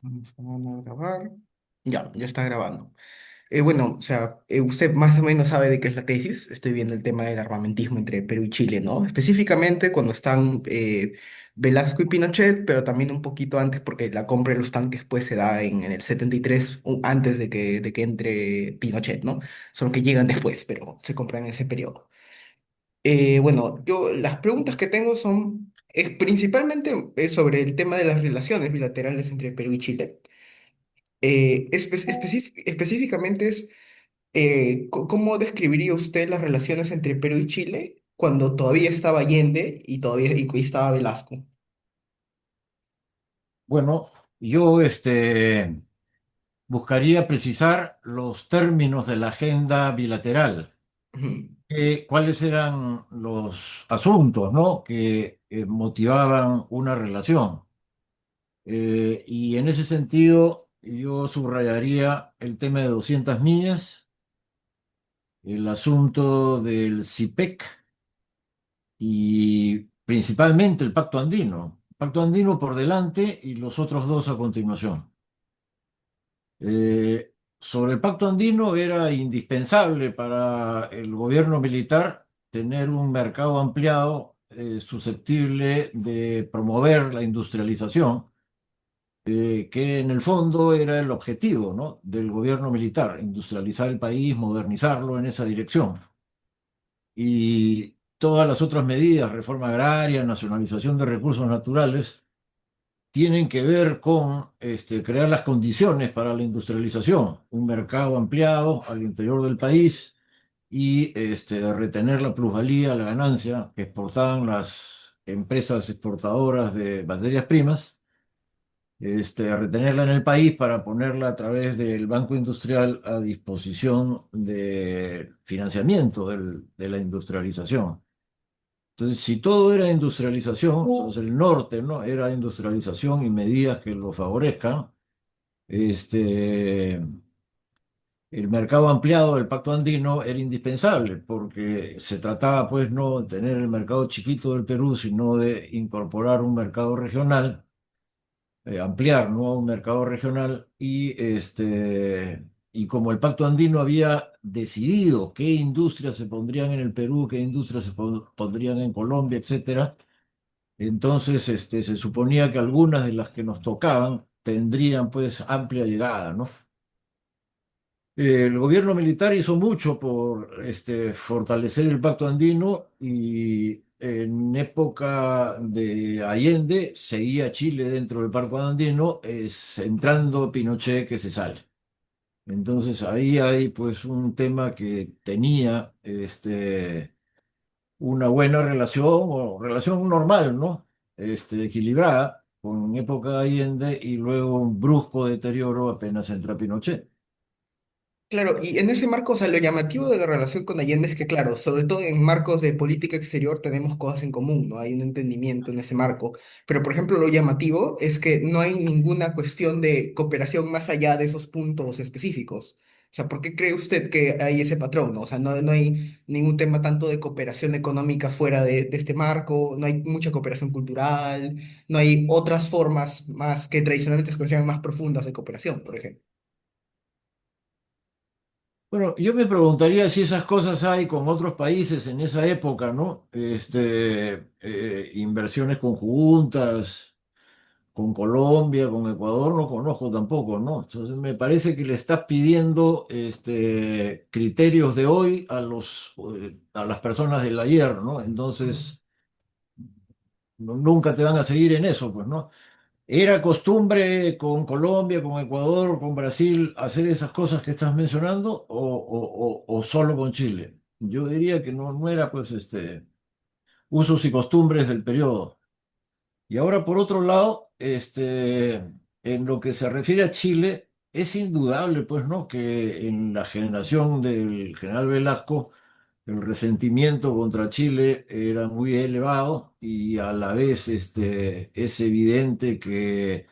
Vamos a grabar. Ya está grabando. Bueno, o sea, usted más o menos sabe de qué es la tesis. Estoy viendo el tema del armamentismo entre Perú y Chile, ¿no? Específicamente cuando están Velasco y Pinochet, pero también un poquito antes porque la compra de los tanques pues se da en el 73, antes de que entre Pinochet, ¿no? Solo que llegan después, pero se compran en ese periodo. Bueno, yo las preguntas que tengo son principalmente sobre el tema de las relaciones bilaterales entre Perú y Chile. Específicamente es, ¿cómo describiría usted las relaciones entre Perú y Chile cuando todavía estaba Allende y estaba Velasco? Bueno, yo buscaría precisar los términos de la agenda bilateral. Ujú. ¿Cuáles eran los asuntos, ¿no? que motivaban una relación? Y en ese sentido, yo subrayaría el tema de 200 millas, el asunto del CIPEC y principalmente el Pacto Andino. Pacto Andino por delante y los otros dos a continuación. Sobre el Pacto Andino era indispensable para el gobierno militar tener un mercado ampliado susceptible de promover la industrialización, que en el fondo era el objetivo, ¿no?, del gobierno militar, industrializar el país, modernizarlo en esa dirección. Y todas las otras medidas, reforma agraria, nacionalización de recursos naturales, tienen que ver con crear las condiciones para la industrialización, un mercado ampliado al interior del país y retener la plusvalía, la ganancia que exportaban las empresas exportadoras de materias primas, retenerla en el país para ponerla a través del Banco Industrial a disposición de financiamiento de la industrialización. Entonces, si todo era industrialización, entonces el norte, ¿no?, era industrialización y medidas que lo favorezcan. este, el mercado ampliado del Pacto Andino era indispensable porque se trataba, pues, no de tener el mercado chiquito del Perú, sino de incorporar un mercado regional, ampliar, ¿no?, un mercado regional y como el Pacto Andino había decidido qué industrias se pondrían en el Perú, qué industrias se pondrían en Colombia, etcétera. Entonces, se suponía que algunas de las que nos tocaban tendrían pues amplia llegada, ¿no? El gobierno militar hizo mucho por fortalecer el Pacto Andino y en época de Allende seguía Chile dentro del Pacto Andino, entrando Pinochet que se sale. Entonces ahí hay pues un tema que tenía una buena relación o relación normal, ¿no? Equilibrada con época de Allende y luego un brusco deterioro apenas entra Pinochet. Claro, y en ese marco, o sea, lo llamativo de la relación con Allende es que, claro, sobre todo en marcos de política exterior tenemos cosas en común, ¿no? Hay un entendimiento en ese marco. Pero, por ejemplo, lo llamativo es que no hay ninguna cuestión de cooperación más allá de esos puntos específicos. O sea, ¿por qué cree usted que hay ese patrón, ¿no? O sea, no hay ningún tema tanto de cooperación económica fuera de este marco, no hay mucha cooperación cultural, no hay otras formas más que tradicionalmente se consideran más profundas de cooperación, por ejemplo. Bueno, yo me preguntaría si esas cosas hay con otros países en esa época, ¿no? Inversiones conjuntas con Colombia, con Ecuador, no conozco tampoco, ¿no? Entonces me parece que le estás pidiendo criterios de hoy a las personas del ayer, ¿no? Entonces nunca te van a seguir en eso, pues, ¿no? ¿Era costumbre con Colombia, con Ecuador, con Brasil hacer esas cosas que estás mencionando o solo con Chile? Yo diría que no era pues usos y costumbres del periodo. Y ahora por otro lado, en lo que se refiere a Chile, es indudable pues, ¿no?, que en la generación del general Velasco el resentimiento contra Chile era muy elevado y a la vez es evidente que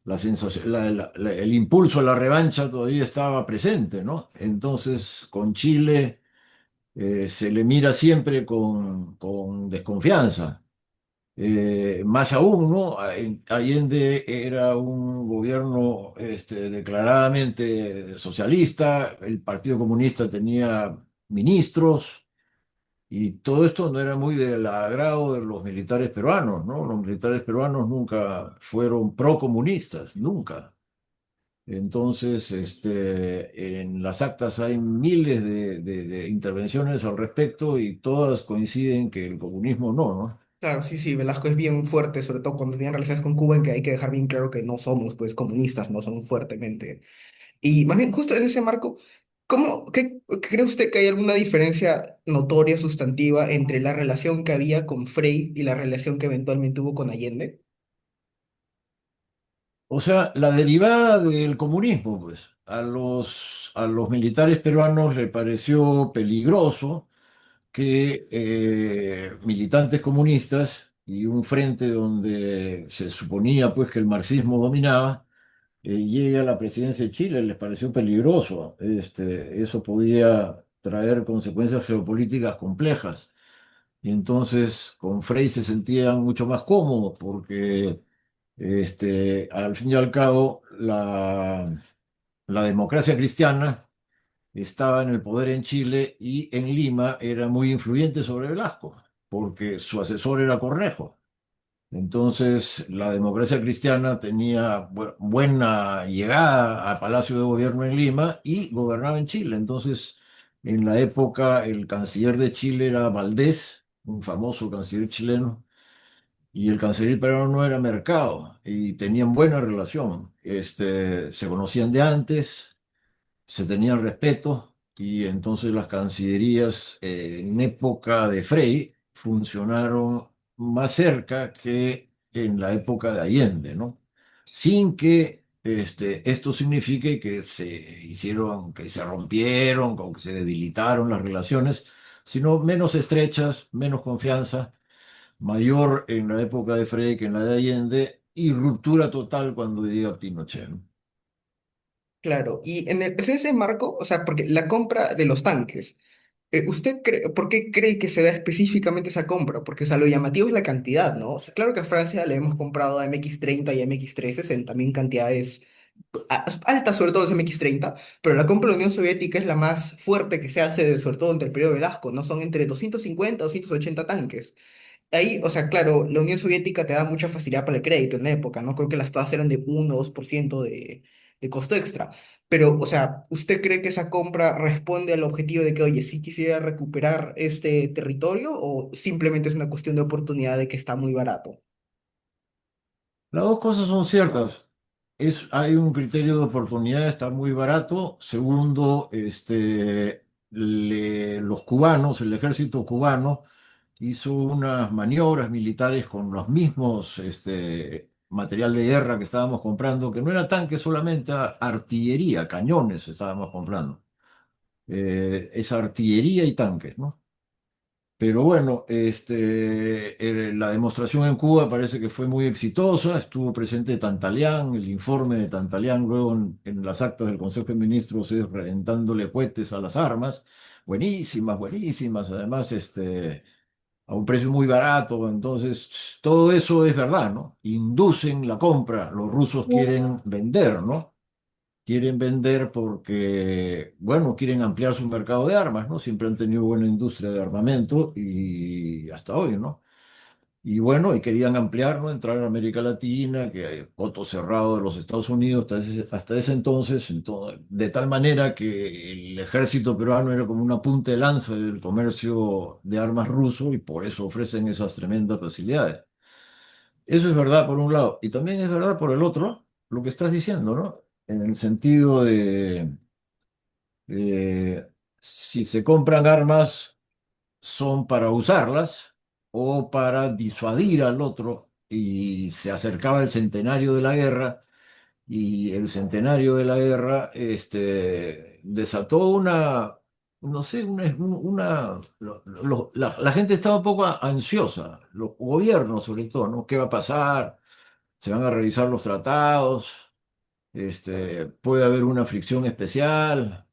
el impulso a la revancha todavía estaba presente, ¿no? Entonces, con Chile se le mira siempre con desconfianza. Más aún, ¿no? Allende era un gobierno declaradamente socialista, el Partido Comunista tenía ministros y todo esto no era muy del agrado de los militares peruanos, ¿no? Los militares peruanos nunca fueron procomunistas, nunca. Entonces, en las actas hay miles de intervenciones al respecto y todas coinciden que el comunismo no, ¿no? Claro, sí, sí, Velasco es bien fuerte, sobre todo cuando tiene relaciones con Cuba, en que hay que dejar bien claro que no somos, pues, comunistas, no somos fuertemente. Y más bien, justo en ese marco, ¿qué cree usted que hay alguna diferencia notoria, sustantiva, entre la relación que había con Frei y la relación que eventualmente hubo con Allende? O sea, la derivada del comunismo, pues, a los militares peruanos le pareció peligroso que militantes comunistas y un frente donde se suponía pues que el marxismo dominaba, llegue a la presidencia de Chile, les pareció peligroso. Eso podía traer consecuencias geopolíticas complejas. Y entonces con Frei se sentían mucho más cómodos porque al fin y al cabo la democracia cristiana estaba en el poder en Chile y en Lima era muy influyente sobre Velasco, porque su asesor era Cornejo. Entonces, la democracia cristiana tenía buena llegada a Palacio de Gobierno en Lima y gobernaba en Chile. Entonces, en la época, el canciller de Chile era Valdés, un famoso canciller chileno, y el canciller peruano no era Mercado, y tenían buena relación. Se conocían de antes, se tenían respeto y entonces las cancillerías en época de Frei funcionaron más cerca que en la época de Allende, ¿no? Sin que esto signifique que se hicieron, que se rompieron, o que se debilitaron las relaciones, sino menos estrechas, menos confianza, mayor en la época de Frei que en la de Allende y ruptura total cuando llega Pinochet, ¿no? Claro, y en ese marco, o sea, porque la compra de los tanques, ¿usted cree, por qué cree que se da específicamente esa compra? Porque, o sea, lo llamativo es la cantidad, ¿no? O sea, claro que a Francia le hemos comprado a MX-30 y a MX-13 en también cantidades altas, sobre todo los MX-30, pero la compra de la Unión Soviética es la más fuerte que se hace, sobre todo entre el periodo Velasco, ¿no? Son entre 250 y 280 tanques. Ahí, o sea, claro, la Unión Soviética te da mucha facilidad para el crédito en la época, ¿no? Creo que las tasas eran de 1 o 2% de costo extra. Pero, o sea, ¿usted cree que esa compra responde al objetivo de que, oye, sí quisiera recuperar este territorio o simplemente es una cuestión de oportunidad de que está muy barato? Las dos cosas son ciertas. Hay un criterio de oportunidad, está muy barato. Segundo, los cubanos, el ejército cubano, hizo unas maniobras militares con los mismos material de guerra que estábamos comprando, que no era tanque solamente, era artillería, cañones estábamos comprando. Es artillería y tanques, ¿no? Pero bueno, la demostración en Cuba parece que fue muy exitosa. Estuvo presente Tantalián, el informe de Tantalián, luego en las actas del Consejo de Ministros es reventándole cohetes a las armas. Buenísimas, buenísimas. Además, a un precio muy barato. Entonces, todo eso es verdad, ¿no? Inducen la compra. Los rusos quieren vender, ¿no? Quieren vender porque, bueno, quieren ampliar su mercado de armas, ¿no? Siempre han tenido buena industria de armamento y hasta hoy, ¿no? Y bueno, y querían ampliar, ¿no? Entrar a América Latina, que hay voto cerrado de los Estados Unidos hasta ese entonces, de tal manera que el ejército peruano era como una punta de lanza del comercio de armas ruso y por eso ofrecen esas tremendas facilidades. Eso es verdad por un lado, y también es verdad por el otro, lo que estás diciendo, ¿no? En el sentido de si se compran armas son para usarlas o para disuadir al otro y se acercaba el centenario de la guerra y el centenario de la guerra desató no sé, la gente estaba un poco ansiosa, los gobiernos sobre todo, ¿no? ¿Qué va a pasar? ¿Se van a revisar los tratados? ¿Puede haber una fricción especial?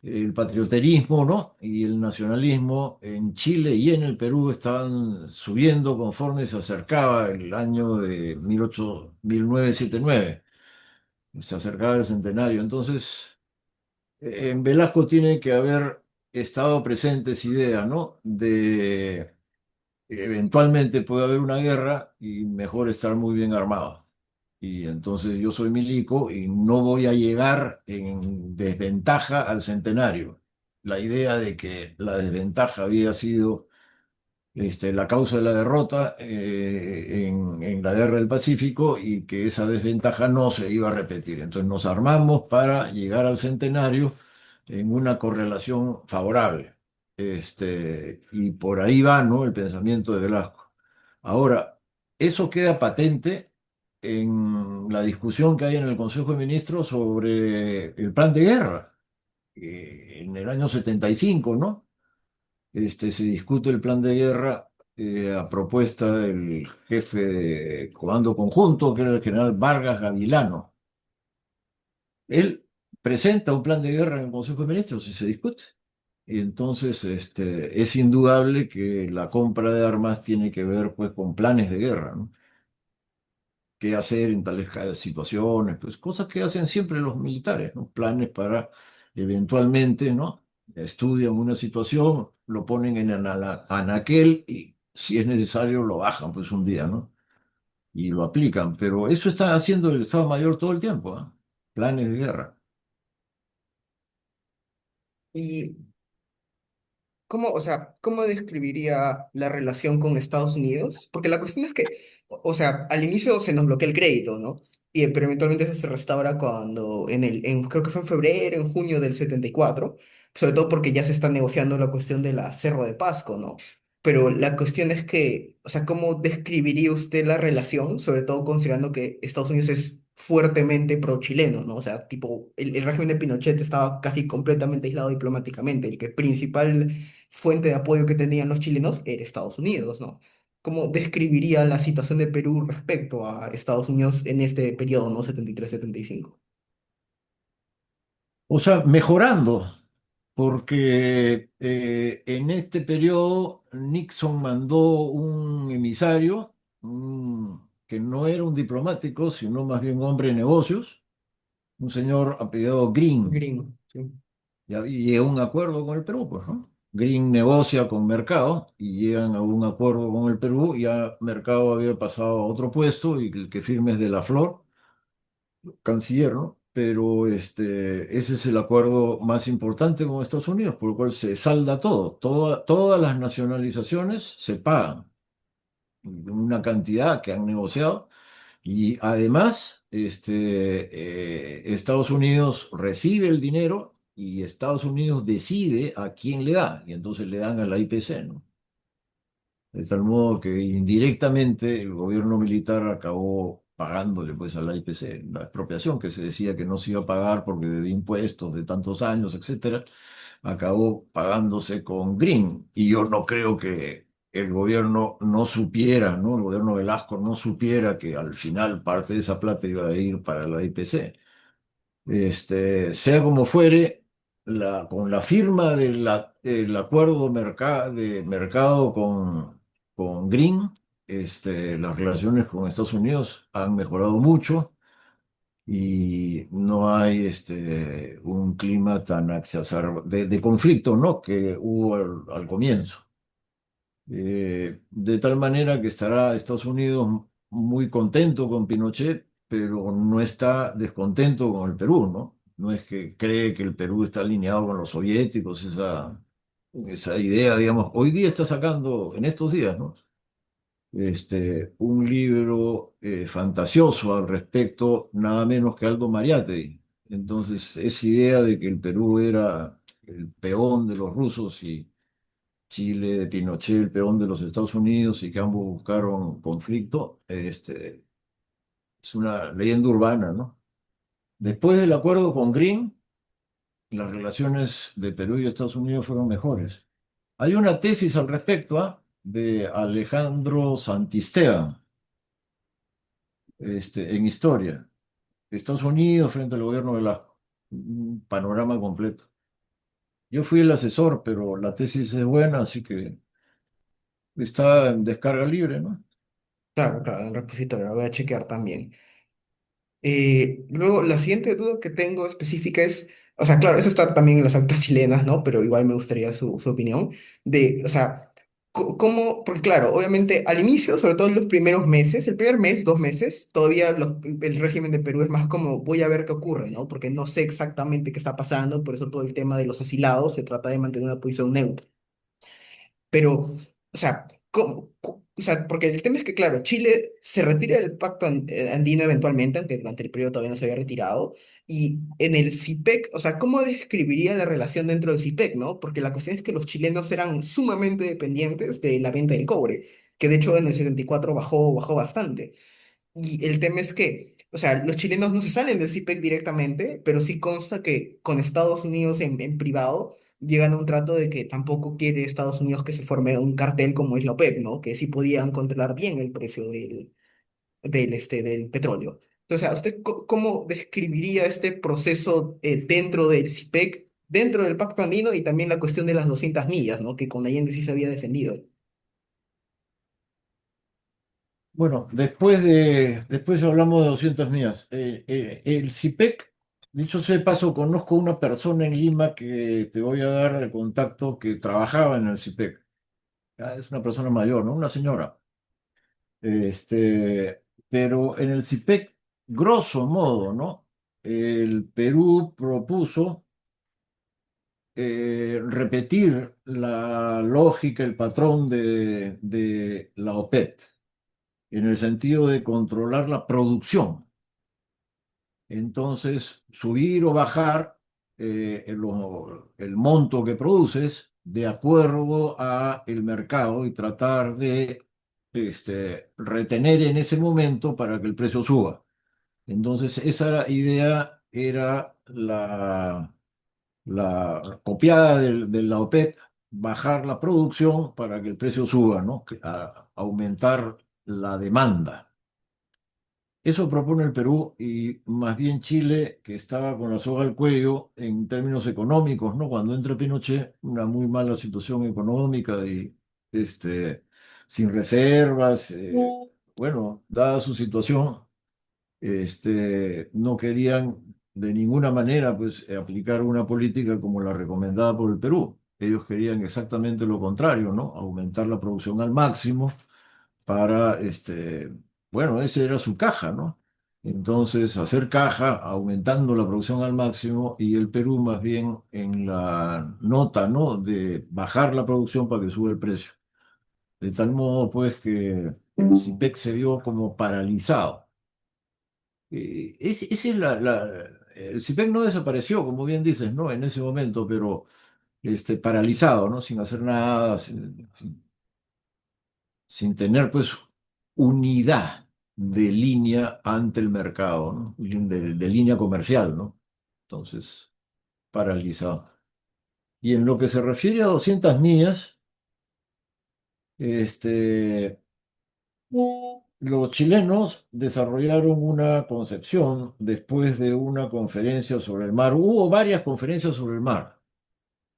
el patrioterismo, ¿no? Y el nacionalismo en Chile y en el Perú estaban subiendo conforme se acercaba el año de 1979, se acercaba el centenario. Entonces, en Velasco tiene que haber estado presente esa idea, ¿no? De eventualmente puede haber una guerra y mejor estar muy bien armado. Y entonces yo soy milico y no voy a llegar en desventaja al centenario. La idea de que la desventaja había sido la causa de la derrota en la Guerra del Pacífico y que esa desventaja no se iba a repetir. Entonces nos armamos para llegar al centenario en una correlación favorable. Y por ahí va, ¿no? El pensamiento de Velasco. Ahora, eso queda patente en la discusión que hay en el Consejo de Ministros sobre el plan de guerra, en el año 75, ¿no? Se discute el plan de guerra a propuesta del jefe de Comando Conjunto, que era el general Vargas Gavilano. Él presenta un plan de guerra en el Consejo de Ministros y se discute. Y entonces es indudable que la compra de armas tiene que ver pues, con planes de guerra, ¿no? Qué hacer en tales situaciones, pues cosas que hacen siempre los militares, ¿no? Planes para eventualmente, ¿no? Estudian una situación, lo ponen en anaquel y si es necesario lo bajan pues un día, ¿no? Y lo aplican, pero eso está haciendo el Estado Mayor todo el tiempo, ¿ah? Planes de guerra. Y ¿cómo, o sea, cómo describiría la relación con Estados Unidos? Porque la cuestión es que, o sea, al inicio se nos bloquea el crédito, ¿no? Pero eventualmente eso se restaura cuando, creo que fue en febrero, en junio del 74, sobre todo porque ya se está negociando la cuestión de la Cerro de Pasco, ¿no? Pero la cuestión es que, o sea, ¿cómo describiría usted la relación, sobre todo considerando que Estados Unidos es fuertemente pro-chileno, ¿no? O sea, tipo, el régimen de Pinochet estaba casi completamente aislado diplomáticamente, el que principal fuente de apoyo que tenían los chilenos era Estados Unidos, ¿no? ¿Cómo describiría la situación de Perú respecto a Estados Unidos en este periodo, ¿no? 73-75. O sea, mejorando, porque en este periodo Nixon mandó un emisario que no era un diplomático, sino más bien un hombre de negocios, un señor apellidado Green, Gringo, sí. y llegó a un acuerdo con el Perú, pues, ¿no? Green negocia con Mercado y llegan a un acuerdo con el Perú, ya Mercado había pasado a otro puesto y el que firme es de la Flor, canciller, ¿no? Pero ese es el acuerdo más importante con Estados Unidos, por el cual se salda todo. Todas las nacionalizaciones se pagan una cantidad que han negociado y además Estados Unidos recibe el dinero y Estados Unidos decide a quién le da y entonces le dan a la IPC, ¿no? De tal modo que indirectamente el gobierno militar acabó pagándole pues a la IPC, la expropiación que se decía que no se iba a pagar porque debía impuestos de tantos años, etcétera, acabó pagándose con Green. Y yo no creo que el gobierno no supiera, ¿no? El gobierno de Velasco no supiera que al final parte de esa plata iba a ir para la IPC. Sea como fuere, con la firma del acuerdo de mercado con Green, las relaciones con Estados Unidos han mejorado mucho y no hay un clima tan exacerbado de conflicto, ¿no? Que hubo al comienzo. De tal manera que estará Estados Unidos muy contento con Pinochet, pero no está descontento con el Perú, ¿no? No es que cree que el Perú está alineado con los soviéticos, esa idea, digamos, hoy día está sacando, en estos días, ¿no? Un libro fantasioso al respecto, nada menos que Aldo Mariátegui. Entonces, esa idea de que el Perú era el peón de los rusos y Chile de Pinochet, el peón de los Estados Unidos y que ambos buscaron conflicto, es una leyenda urbana, ¿no? Después del acuerdo con Green, las relaciones de Perú y Estados Unidos fueron mejores. Hay una tesis al respecto, ¿ah? De Alejandro Santisteban, en historia. Estados Unidos frente al gobierno de un panorama completo. Yo fui el asesor, pero la tesis es buena, así que está en descarga libre, ¿no? Claro, claro, en repositorio, la voy a chequear también. Luego, la siguiente duda que tengo específica es, o sea, claro, eso está también en las actas chilenas, ¿no? Pero igual me gustaría su opinión de, o sea, cómo, porque claro, obviamente al inicio, sobre todo en los primeros meses, el primer mes, 2 meses, todavía el régimen de Perú es más como voy a ver qué ocurre, ¿no? Porque no sé exactamente qué está pasando, por eso todo el tema de los asilados se trata de mantener una posición neutra. Pero, o sea, o sea, porque el tema es que, claro, Chile se retira del pacto andino eventualmente, aunque durante el periodo todavía no se había retirado, y en el CIPEC, o sea, ¿cómo describiría la relación dentro del CIPEC, no? Porque la cuestión es que los chilenos eran sumamente dependientes de la venta del cobre, que de hecho en el 74 bajó bastante. Y el tema es que, o sea, los chilenos no se salen del CIPEC directamente, pero sí consta que con Estados Unidos en privado llegan a un trato de que tampoco quiere Estados Unidos que se forme un cartel como es la OPEP, ¿no? Que sí podían controlar bien el precio del petróleo. Entonces, o sea, ¿usted cómo describiría este proceso dentro del CIPEC, dentro del Pacto Andino y también la cuestión de las 200 millas, ¿no? Que con Allende sí se había defendido. Bueno, después hablamos de 200 millas. El CIPEC, dicho sea de paso, conozco una persona en Lima que te voy a dar el contacto que trabajaba en el CIPEC. Es una persona mayor, ¿no? Una señora. Pero en el CIPEC, grosso modo, ¿no? El Perú propuso repetir la lógica, el patrón de la OPEP, en el sentido de controlar la producción. Entonces, subir o bajar el monto que produces de acuerdo a el mercado y tratar de retener en ese momento para que el precio suba. Entonces, esa idea era la copiada de la OPEP, bajar la producción para que el precio suba, ¿no? Aumentar la demanda. Eso propone el Perú y más bien Chile, que estaba con la soga al cuello en términos económicos, ¿no? Cuando entra Pinochet, una muy mala situación económica y sin reservas, bueno, dada su situación, no querían de ninguna manera pues aplicar una política como la recomendada por el Perú. Ellos querían exactamente lo contrario, ¿no? Aumentar la producción al máximo para, bueno, ese era su caja, ¿no? Entonces, hacer caja aumentando la producción al máximo y el Perú más bien en la nota, ¿no? De bajar la producción para que sube el precio. De tal modo, pues, que el CIPEC se vio como paralizado. Esa es el CIPEC no desapareció, como bien dices, ¿no? En ese momento, pero paralizado, ¿no? Sin hacer nada, sin tener pues unidad de línea ante el mercado, ¿no? De línea comercial, ¿no? Entonces, paralizado. Y en lo que se refiere a 200 millas, este, los chilenos desarrollaron una concepción después de una conferencia sobre el mar. Hubo varias conferencias sobre el mar,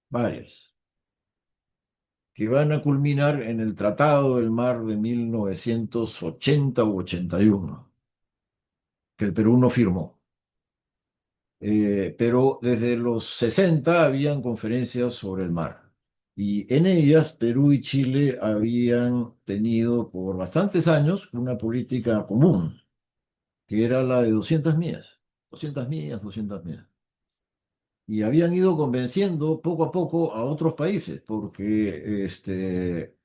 varias, que van a culminar en el Tratado del Mar de 1980 u 81, que el Perú no firmó. Pero desde los 60 habían conferencias sobre el mar. Y en ellas Perú y Chile habían tenido por bastantes años una política común, que era la de 200 millas, 200 millas, 200 millas. Y habían ido convenciendo poco a poco a otros países, porque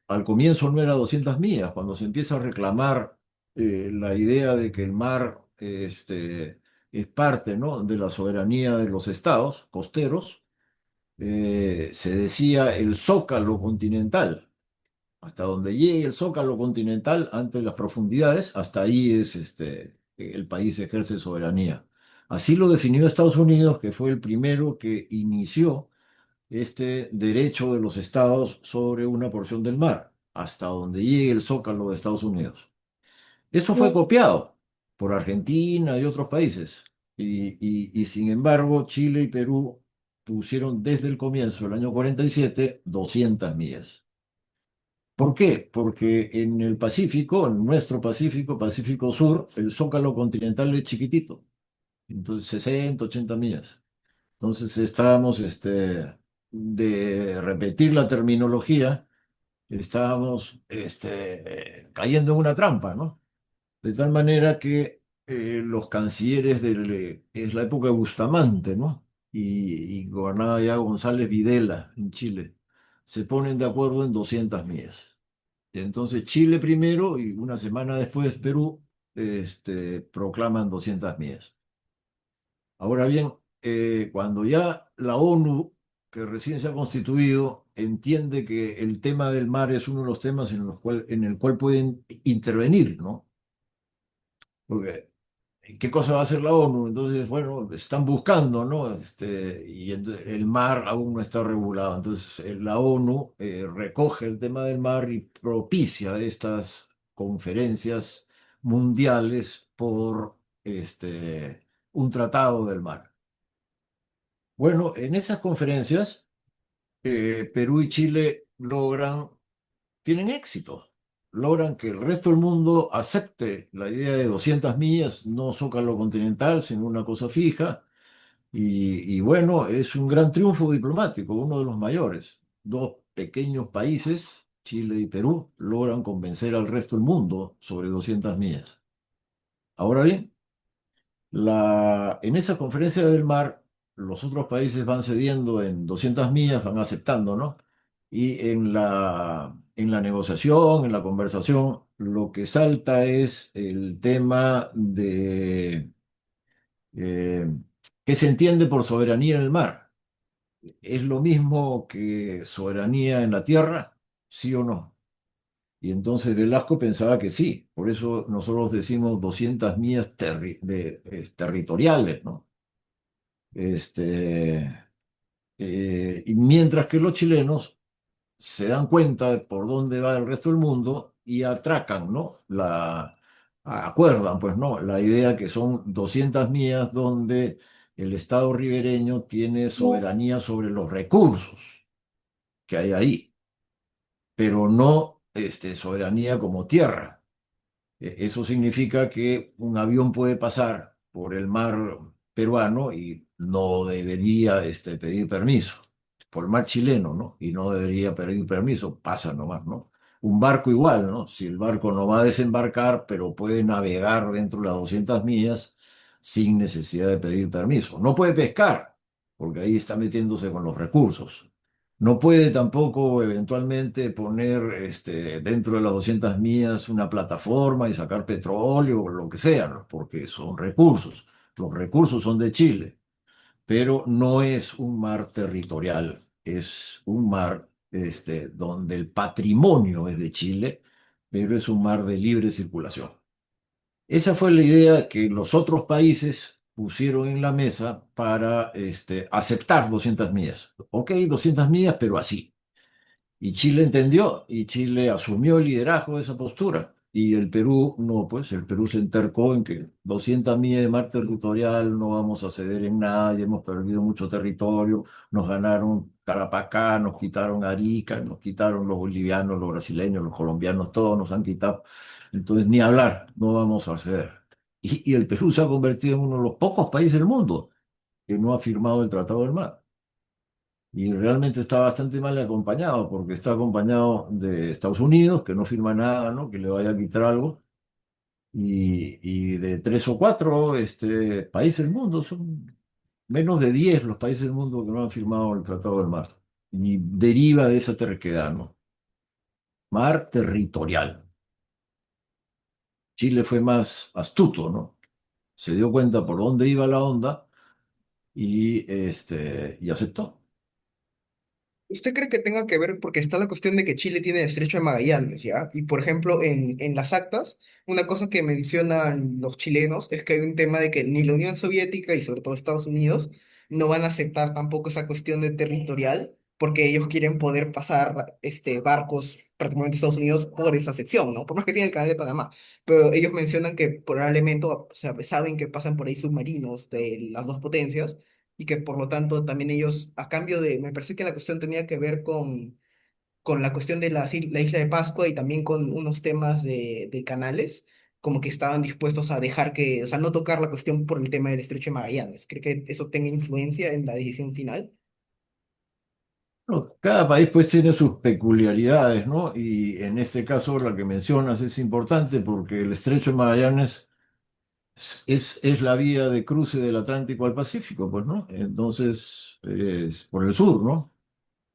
al comienzo no era 200 millas, cuando se empieza a reclamar la idea de que el mar es parte, ¿no? de la soberanía de los estados costeros, se decía el zócalo continental. Hasta donde llegue el zócalo continental ante las profundidades, hasta ahí es el país ejerce soberanía. Así lo definió Estados Unidos, que fue el primero que inició este derecho de los estados sobre una porción del mar, hasta donde llegue el zócalo de Estados Unidos. Eso fue copiado por Argentina y otros países. Y sin embargo, Chile y Perú pusieron desde el comienzo, el año 47, 200 millas. ¿Por qué? Porque en el Pacífico, en nuestro Pacífico, Pacífico Sur, el zócalo continental es chiquitito, entonces 60, 80 millas. Entonces estábamos, de repetir la terminología, estábamos, cayendo en una trampa, ¿no? De tal manera que los cancilleres es la época de Bustamante, ¿no? Y gobernaba ya González Videla en Chile. Se ponen de acuerdo en 200 millas. Y entonces Chile primero y una semana después Perú, proclaman 200 millas. Ahora bien, cuando ya la ONU, que recién se ha constituido, entiende que el tema del mar es uno de los temas en el cual pueden intervenir, ¿no? Porque ¿qué cosa va a hacer la ONU? Entonces, bueno, están buscando, ¿no? El mar aún no está regulado. Entonces, la ONU recoge el tema del mar y propicia estas conferencias mundiales por un tratado del mar. Bueno, en esas conferencias, Perú y Chile tienen éxito. Logran que el resto del mundo acepte la idea de 200 millas, no zócalo continental, sino una cosa fija. Y bueno, es un gran triunfo diplomático, uno de los mayores. Dos pequeños países, Chile y Perú, logran convencer al resto del mundo sobre 200 millas. Ahora bien, en esa conferencia del mar, los otros países van cediendo en 200 millas, van aceptando, ¿no? Y en la negociación, en la conversación, lo que salta es el tema de eh, qué se entiende por soberanía en el mar. ¿Es lo mismo que soberanía en la tierra? ¿Sí o no? Y entonces Velasco pensaba que sí, por eso nosotros decimos 200 millas territoriales, ¿no? Este, y mientras que los chilenos se dan cuenta de por dónde va el resto del mundo y atracan, ¿no? Acuerdan, pues, ¿no? La idea que son 200 millas donde el Estado ribereño tiene soberanía sobre los recursos que hay ahí, pero no, soberanía como tierra. Eso significa que un avión puede pasar por el mar peruano y no debería, pedir permiso, por el mar chileno, ¿no? Y no debería pedir permiso, pasa nomás, ¿no? Un barco igual, ¿no? Si el barco no va a desembarcar, pero puede navegar dentro de las 200 millas sin necesidad de pedir permiso. No puede pescar, porque ahí está metiéndose con los recursos. No puede tampoco eventualmente poner, dentro de las 200 millas una plataforma y sacar petróleo o lo que sea, ¿no? Porque son recursos. Los recursos son de Chile, pero no es un mar territorial, es un mar, donde el patrimonio es de Chile, pero es un mar de libre circulación. Esa fue la idea que los otros países pusieron en la mesa para, aceptar 200 millas. Ok, 200 millas, pero así. Y Chile entendió y Chile asumió el liderazgo de esa postura. Y el Perú no, pues el Perú se entercó en que 200 millas de mar territorial no vamos a ceder en nada, ya hemos perdido mucho territorio, nos ganaron Tarapacá, nos quitaron Arica, nos quitaron los bolivianos, los brasileños, los colombianos, todos nos han quitado. Entonces, ni hablar, no vamos a ceder. Y el Perú se ha convertido en uno de los pocos países del mundo que no ha firmado el Tratado del Mar. Y realmente está bastante mal acompañado, porque está acompañado de Estados Unidos, que no firma nada, ¿no? Que le vaya a quitar algo, y de tres o cuatro, países del mundo, son menos de 10 los países del mundo que no han firmado el Tratado del Mar. Y deriva de esa terquedad, ¿no? Mar territorial. Chile fue más astuto, ¿no? Se dio cuenta por dónde iba la onda y aceptó. ¿Usted cree que tenga que ver, porque está la cuestión de que Chile tiene el Estrecho de Magallanes, ¿ya? Y por ejemplo, en las actas, una cosa que mencionan los chilenos es que hay un tema de que ni la Unión Soviética y sobre todo Estados Unidos no van a aceptar tampoco esa cuestión de territorial, porque ellos quieren poder pasar barcos prácticamente a Estados Unidos por esa sección, ¿no? Por más que tiene el canal de Panamá. Pero ellos mencionan que probablemente, o sea, saben que pasan por ahí submarinos de las dos potencias y que por lo tanto también ellos, a cambio de, me parece que la cuestión tenía que ver con la cuestión de la isla de Pascua y también con unos temas de canales, como que estaban dispuestos a dejar que, o sea, no tocar la cuestión por el tema del Estrecho de Magallanes. ¿Cree que eso tenga influencia en la decisión final? Bueno, cada país pues tiene sus peculiaridades, ¿no? Y en este caso la que mencionas es importante porque el Estrecho de Magallanes es la vía de cruce del Atlántico al Pacífico, pues, ¿no? Entonces, es por el sur, ¿no?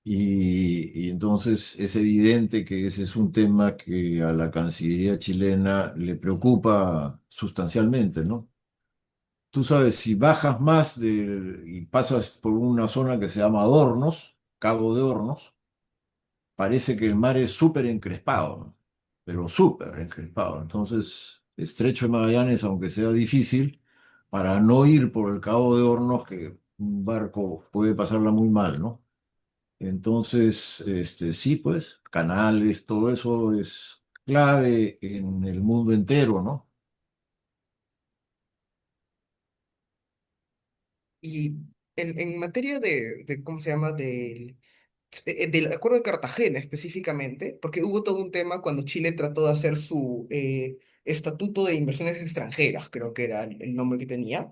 Y entonces es evidente que ese es un tema que a la Cancillería chilena le preocupa sustancialmente, ¿no? Tú sabes, si bajas más y pasas por una zona que se llama Hornos, Cabo de Hornos, parece que el mar es súper encrespado, ¿no? Pero súper encrespado. Entonces, Estrecho de Magallanes, aunque sea difícil, para no ir por el Cabo de Hornos, que un barco puede pasarla muy mal, ¿no? Entonces, sí, pues, canales, todo eso es clave en el mundo entero, ¿no? Y en materia ¿cómo se llama? Del Acuerdo de Cartagena específicamente, porque hubo todo un tema cuando Chile trató de hacer su Estatuto de Inversiones Extranjeras, creo que era el nombre que tenía,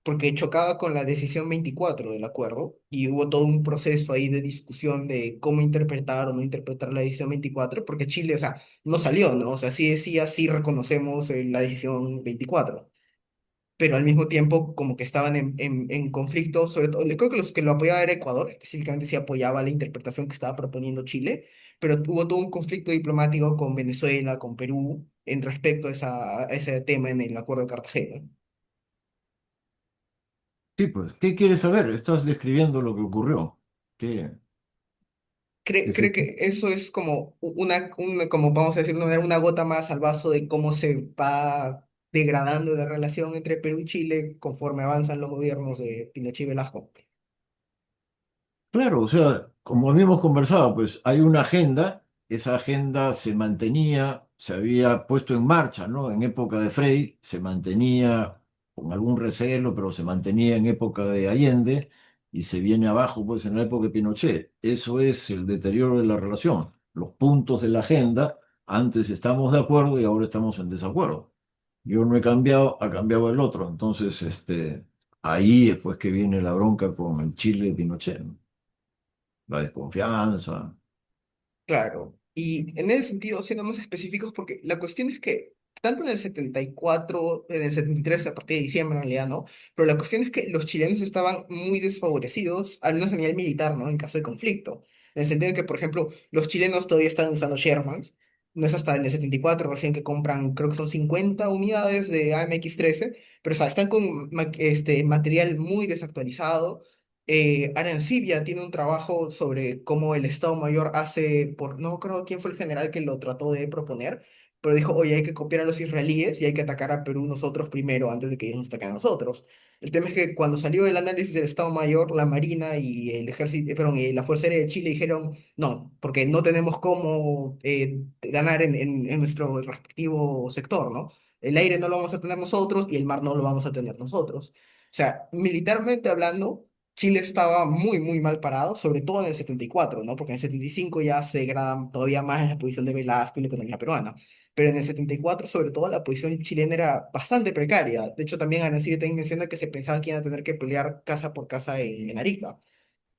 porque chocaba con la decisión 24 del acuerdo y hubo todo un proceso ahí de discusión de cómo interpretar o no interpretar la decisión 24, porque Chile, o sea, no salió, ¿no? O sea, sí decía, sí reconocemos la decisión 24, pero al mismo tiempo como que estaban en conflicto, sobre todo, creo que los que lo apoyaban era Ecuador, específicamente sí apoyaba la interpretación que estaba proponiendo Chile, pero hubo todo un conflicto diplomático con Venezuela, con Perú, en respecto a ese tema en el Acuerdo de Cartagena. Sí, pues, ¿qué quieres saber? Estás describiendo lo que ocurrió. ¿Qué? ¿Cree que eso es como como vamos a decir, una gota más al vaso de cómo se va degradando la relación entre Perú y Chile conforme avanzan los gobiernos de Pinochet y Velasco? Claro, o sea, como habíamos conversado, pues hay una agenda, esa agenda se mantenía, se había puesto en marcha, ¿no? En época de Frei, se mantenía con algún recelo, pero se mantenía en época de Allende y se viene abajo, pues en la época de Pinochet. Eso es el deterioro de la relación. Los puntos de la agenda, antes estamos de acuerdo y ahora estamos en desacuerdo. Yo no he cambiado, ha cambiado el otro. Entonces, ahí es pues que viene la bronca con el Chile de Pinochet, ¿no? La desconfianza. Claro, y en ese sentido, siendo más específicos, porque la cuestión es que tanto en el 74, en el 73, a partir de diciembre en realidad, ¿no? Pero la cuestión es que los chilenos estaban muy desfavorecidos, al menos a nivel militar, ¿no? En caso de conflicto. En el sentido de que, por ejemplo, los chilenos todavía están usando Shermans, no es hasta en el 74 recién que compran, creo que son 50 unidades de AMX-13, pero o sea, están con material muy desactualizado. Arancibia tiene un trabajo sobre cómo el Estado Mayor hace, no creo quién fue el general que lo trató de proponer, pero dijo, oye, hay que copiar a los israelíes y hay que atacar a Perú nosotros primero antes de que ellos nos ataquen a nosotros. El tema es que cuando salió el análisis del Estado Mayor, la Marina y el ejército, perdón, y la Fuerza Aérea de Chile dijeron, no, porque no tenemos cómo ganar en nuestro respectivo sector, ¿no? El aire no lo vamos a tener nosotros y el mar no lo vamos a tener nosotros. O sea, militarmente hablando, Chile estaba muy, muy mal parado, sobre todo en el 74, ¿no? Porque en el 75 ya se degrada todavía más en la posición de Velasco y la economía peruana. Pero en el 74, sobre todo, la posición chilena era bastante precaria. De hecho, también Arancibia también menciona que se pensaba que iban a tener que pelear casa por casa en Arica.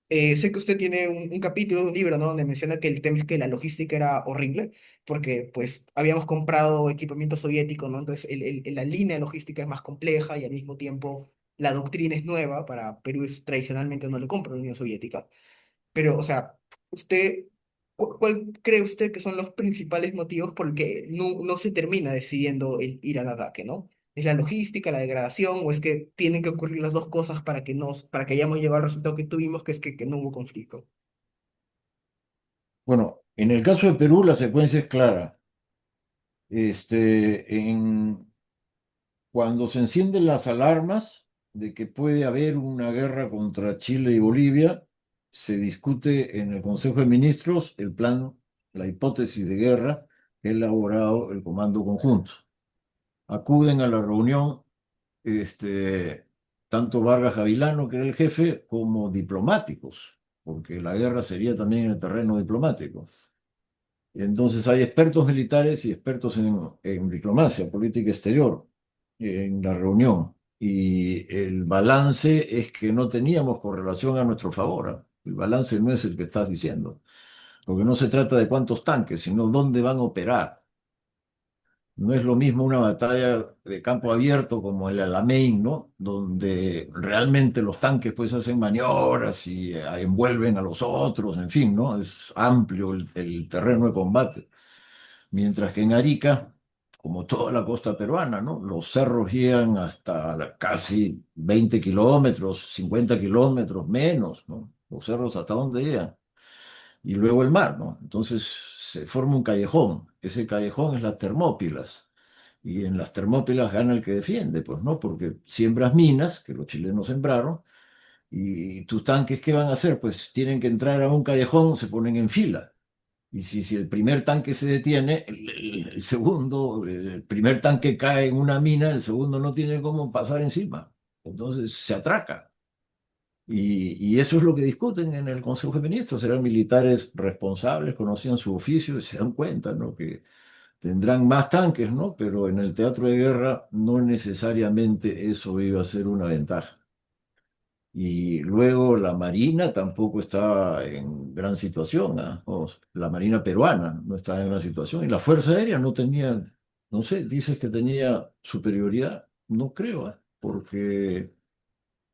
Sé que usted tiene un capítulo de un libro, ¿no? Donde menciona que el tema es que la logística era horrible, porque pues habíamos comprado equipamiento soviético, ¿no? Entonces la línea logística es más compleja y al mismo tiempo la doctrina es nueva. Para Perú tradicionalmente no le compra la Unión Soviética. Pero, o sea, usted, ¿cuál cree usted que son los principales motivos por el que no se termina decidiendo el ir al ataque, ¿no? ¿Es la logística, la degradación, o es que tienen que ocurrir las dos cosas para que hayamos llegado al resultado que tuvimos, que es que no hubo conflicto? Bueno, en el caso de Perú la secuencia es clara. Cuando se encienden las alarmas de que puede haber una guerra contra Chile y Bolivia, se discute en el Consejo de Ministros el plan, la hipótesis de guerra que ha elaborado el Comando Conjunto. Acuden a la reunión, este, tanto Vargas Gavilano, que era el jefe, como diplomáticos, porque la guerra sería también en el terreno diplomático. Entonces hay expertos militares y expertos en diplomacia, política exterior, en la reunión. Y el balance es que no teníamos correlación a nuestro favor. ¿Ah? El balance no es el que estás diciendo, porque no se trata de cuántos tanques, sino dónde van a operar. No es lo mismo una batalla de campo abierto como el Alamein, ¿no? Donde realmente los tanques pues hacen maniobras y envuelven a los otros, en fin, ¿no? Es amplio el terreno de combate. Mientras que en Arica, como toda la costa peruana, ¿no? Los cerros llegan hasta casi 20 kilómetros, 50 kilómetros menos, ¿no? Los cerros hasta dónde llegan. Y luego el mar, ¿no? Entonces se forma un callejón. Ese callejón es las Termópilas. Y en las Termópilas gana el que defiende, pues, ¿no? Porque siembras minas, que los chilenos sembraron, y tus tanques, ¿qué van a hacer? Pues tienen que entrar a un callejón, se ponen en fila. Y si el primer tanque se detiene, el segundo, el primer tanque cae en una mina, el segundo no tiene cómo pasar encima. Entonces se atraca. Y eso es lo que discuten en el Consejo de Ministros. Eran militares responsables, conocían su oficio y se dan cuenta, ¿no? Que tendrán más tanques, ¿no? Pero en el teatro de guerra no necesariamente eso iba a ser una ventaja. Y luego la Marina tampoco está en gran situación, ¿ah? La Marina peruana no estaba en gran situación. Y la Fuerza Aérea no tenía, no sé, dices que tenía superioridad. No creo, ¿ah? Porque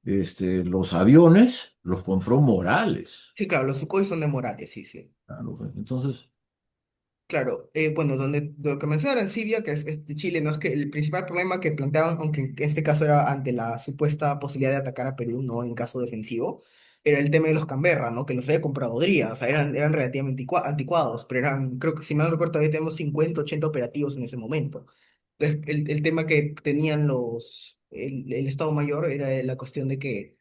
los aviones los compró Morales. Sí, claro, los Sukhoi son de Morales, sí, sí. Claro, pues, entonces, Claro, bueno, donde lo que mencionaba en Siria, que es de Chile, no es que el principal problema que planteaban, aunque en este caso era ante la supuesta posibilidad de atacar a Perú, no en caso defensivo, era el tema de los Canberra, ¿no? Que los había comprado Dría, o sea, eran relativamente anticuados, pero eran, creo que si mal no recuerdo, todavía tenemos 50 80 operativos en ese momento. Entonces, el tema que tenían el Estado Mayor era la cuestión de que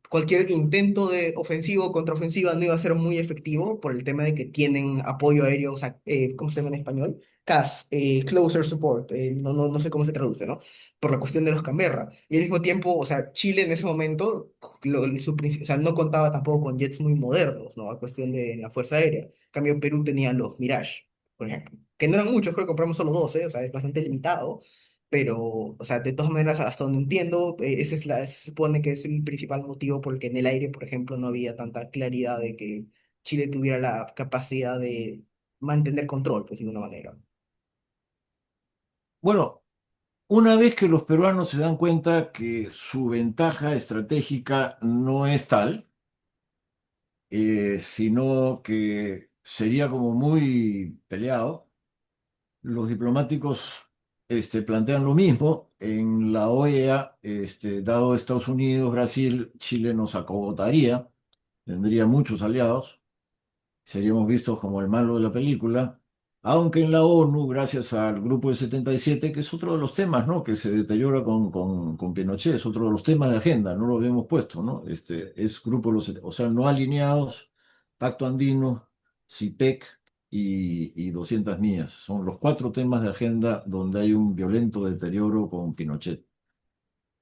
cualquier intento de ofensivo o contraofensiva no iba a ser muy efectivo por el tema de que tienen apoyo aéreo, o sea, ¿cómo se llama en español? CAS, Closer Support, no sé cómo se traduce, ¿no? Por la cuestión de los Canberra. Y al mismo tiempo, o sea, Chile en ese momento, o sea, no contaba tampoco con jets muy modernos, ¿no? A cuestión de la Fuerza Aérea. En cambio, Perú tenía los Mirage, por ejemplo, que no eran muchos, creo que compramos solo 12, o sea, es bastante limitado, pero, o sea, de todas maneras, hasta donde entiendo, ese es se supone que es el principal motivo por el que en el aire, por ejemplo, no había tanta claridad de que Chile tuviera la capacidad de mantener control, pues, de alguna manera. bueno, una vez que los peruanos se dan cuenta que su ventaja estratégica no es tal, sino que sería como muy peleado, los diplomáticos plantean lo mismo. En la OEA, dado Estados Unidos, Brasil, Chile nos acogotaría, tendría muchos aliados, seríamos vistos como el malo de la película, aunque en la ONU, gracias al Grupo del 77, que es otro de los temas, ¿no? Que se deteriora con Pinochet, es otro de los temas de agenda, no lo habíamos puesto, ¿no? Es Grupo de los, o sea, no alineados, Pacto Andino, CIPEC y 200 millas. Son los cuatro temas de agenda donde hay un violento deterioro con Pinochet.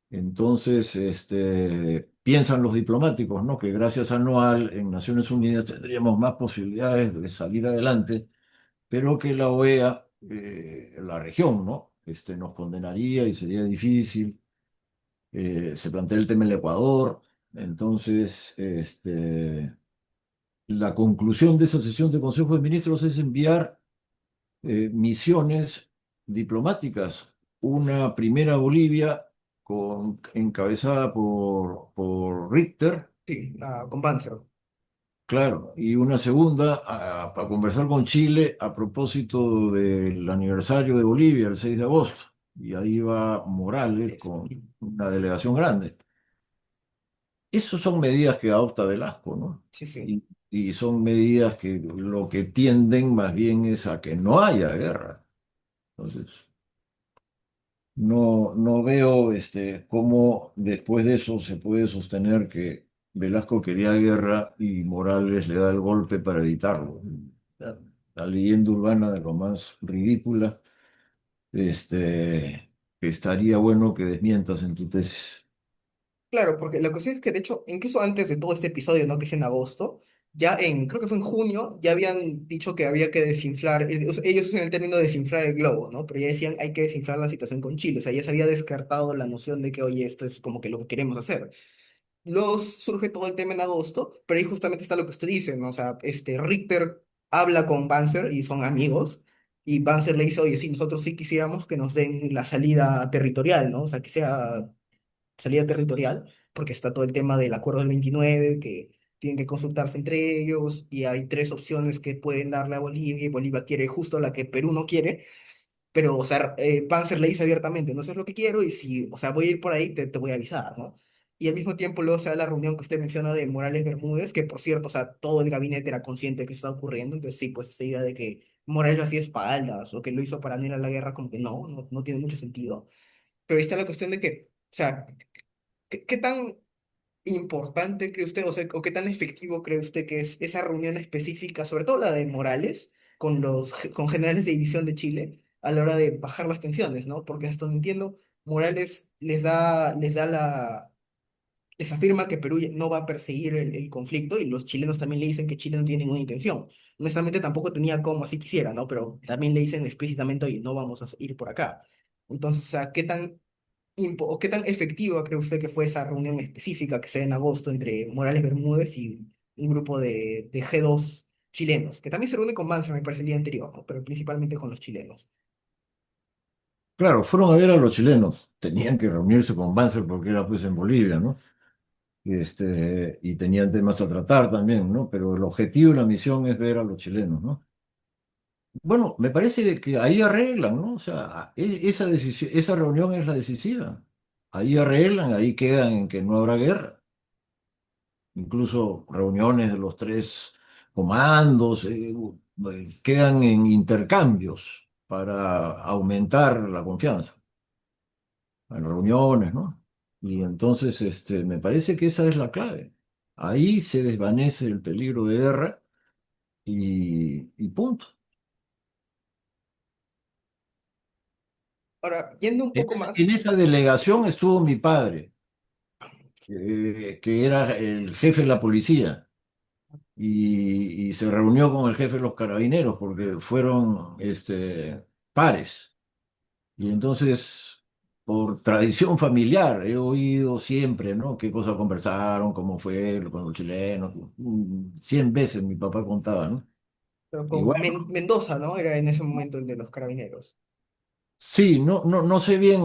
Entonces, piensan los diplomáticos, ¿no? Que gracias a Noal en Naciones Unidas tendríamos más posibilidades de salir adelante, pero que la OEA, la región, ¿no? Nos condenaría y sería difícil. Se plantea el tema del Ecuador. Entonces, la conclusión de esa sesión de Consejo de Ministros es enviar misiones diplomáticas. Una primera a Bolivia, encabezada por Richter, Sí, con Banzer. claro, y una segunda para conversar con Chile a propósito del aniversario de Bolivia, el 6 de agosto. Y ahí va Morales Eso. con una delegación grande. Esas son medidas que adopta Velasco, ¿no? Sí, sí. Y son medidas que lo que tienden más bien es a que no haya guerra. Entonces, no veo cómo después de eso se puede sostener que Velasco quería guerra y Morales le da el golpe para evitarlo. La leyenda urbana de lo más ridícula, que estaría bueno que desmientas en tu tesis. Claro, porque la cuestión es que, de hecho, incluso antes de todo este episodio, ¿no? Que es en agosto, creo que fue en junio, ya habían dicho que había que desinflar, o sea, ellos usan el término desinflar el globo, ¿no? Pero ya decían hay que desinflar la situación con Chile, o sea, ya se había descartado la noción de que, oye, esto es como que lo que queremos hacer. Luego surge todo el tema en agosto, pero ahí justamente está lo que usted dice, ¿no? O sea, Richter habla con Banzer y son amigos, y Banzer le dice, oye, sí, nosotros sí quisiéramos que nos den la salida territorial, ¿no? O sea, que sea salida territorial, porque está todo el tema del acuerdo del 29 que tienen que consultarse entre ellos, y hay tres opciones que pueden darle a Bolivia, y Bolivia quiere justo la que Perú no quiere, pero, o sea, Panzer le dice abiertamente, no sé lo que quiero, y si, o sea, voy a ir por ahí, te voy a avisar, ¿no? Y al mismo tiempo luego se da la reunión que usted menciona de Morales Bermúdez, que por cierto, o sea, todo el gabinete era consciente de que eso estaba ocurriendo, entonces sí, pues esa idea de que Morales lo hacía a espaldas, o que lo hizo para no ir a la guerra, como que no tiene mucho sentido. Pero ahí está la cuestión de que, o sea, ¿qué tan importante cree usted, o qué tan efectivo cree usted que es esa reunión específica, sobre todo la de Morales, con generales de división de Chile, a la hora de bajar las tensiones, ¿no? Porque hasta donde entiendo, Morales les afirma que Perú no va a perseguir el conflicto, y los chilenos también le dicen que Chile no tiene ninguna intención. Honestamente tampoco tenía cómo así quisiera, ¿no? Pero también le dicen explícitamente, oye, no vamos a ir por acá. Entonces, o sea, ¿o qué tan efectiva cree usted que fue esa reunión específica que se dio en agosto entre Morales Bermúdez y un grupo de G2 chilenos, que también se reúne con Manson, me parece, el día anterior, ¿no? Pero principalmente con los chilenos? Claro, fueron a ver a los chilenos. Tenían que reunirse con Banzer porque era pues en Bolivia, ¿no? Y tenían temas a tratar también, ¿no? Pero el objetivo y la misión es ver a los chilenos, ¿no? Bueno, me parece que ahí arreglan, ¿no? O sea, esa decisión, esa reunión es la decisiva. Ahí arreglan, ahí quedan en que no habrá guerra. Incluso reuniones de los tres comandos, quedan en intercambios para aumentar la confianza, en reuniones, ¿no? Y entonces, me parece que esa es la clave. Ahí se desvanece el peligro de guerra y punto. Ahora, yendo un poco más, En esa delegación estuvo mi padre, que era el jefe de la policía, y se reunió con el jefe de los carabineros porque fueron pares. Y entonces, por tradición familiar, he oído siempre, ¿no? Qué cosa conversaron, cómo fue con los chilenos. 100 veces mi papá contaba, ¿no? pero Y con bueno, Mendoza, ¿no? Era en ese momento el de los carabineros. sí, no sé bien